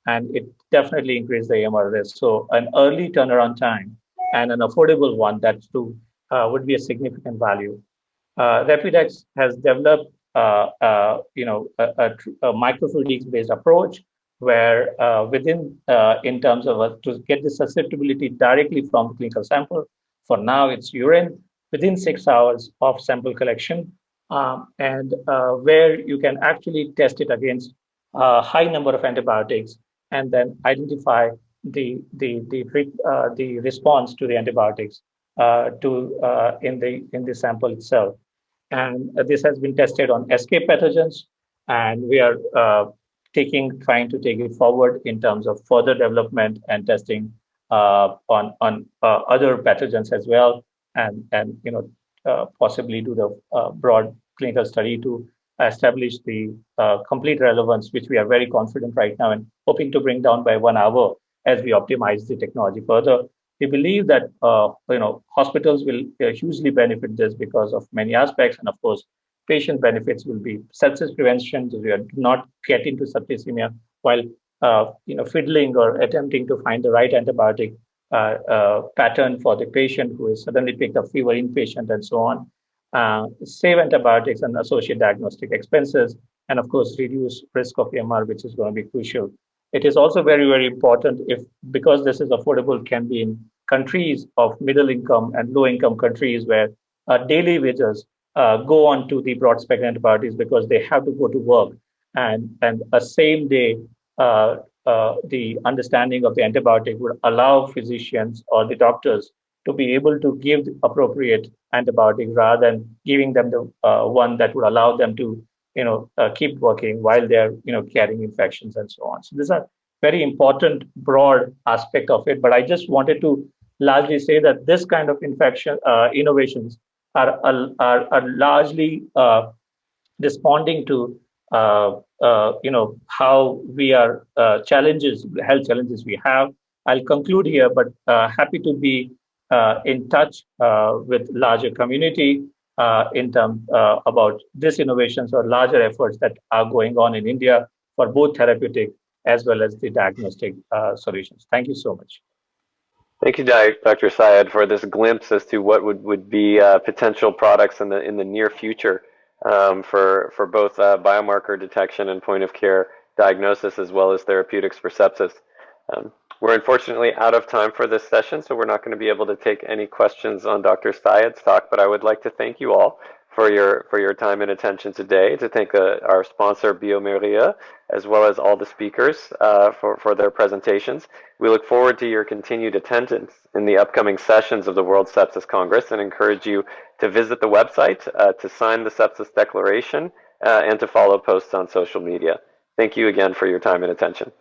[SPEAKER 7] and it definitely increases the AMR risk. So an early turnaround time and an affordable one, that too would be a significant value. Rapidex has developed a microfluidics-based approach, where in terms of to get the susceptibility directly from the clinical sample. For now, it's urine within 6 hours of sample collection, and where you can actually test it against a high number of antibiotics, and then identify the response to the antibiotics in the sample itself. And this has been tested on escape pathogens, and we are trying to take it forward in terms of further development and testing on other pathogens as well, and possibly do the broad clinical study to establish the complete relevance, which we are very confident right now and hoping to bring down by 1 hour as we optimize the technology further. We believe that hospitals will hugely benefit this because of many aspects, and of course, patient benefits will be sepsis prevention. So we are not get into septicemia while fiddling or attempting to find the right antibiotic pattern for the patient who is suddenly picked up fever inpatient and so on. Save antibiotics and associate diagnostic expenses, and of course, reduce risk of AMR, which is going to be crucial. It is also very, very important because this is affordable, can be in countries of middle income and low income countries where daily wages go on to the broad spectrum antibiotics because they have to go to work, and a same day the understanding of the antibiotic would allow physicians or the doctors to be able to give the appropriate antibiotic rather than giving them the one that would allow them to keep working while they're carrying infections and so on. So these are very important broad aspect of it. But I just wanted to largely say that this kind of infection innovations are largely responding to how we are health challenges we have. I'll conclude here, but happy to be in touch with larger community in terms about these innovations or larger efforts that are going on in India for both therapeutic as well as the diagnostic solutions. Thank you so much.
[SPEAKER 2] Thank you, Dr. Saiyed, for this glimpse as to what would be potential products in the near future for both biomarker detection and point of care diagnosis as well as therapeutics for sepsis. We're unfortunately out of time for this session, so we're not going to be able to take any questions on Dr. Saiyed's talk, but I would like to thank you all for your time and attention today, to thank our sponsor, bioMérieux, as well as all the speakers for their presentations. We look forward to your continued attendance in the upcoming sessions of the World Sepsis Congress and encourage you to visit the website, to sign the Sepsis Declaration, and to follow posts on social media. Thank you again for your time and attention.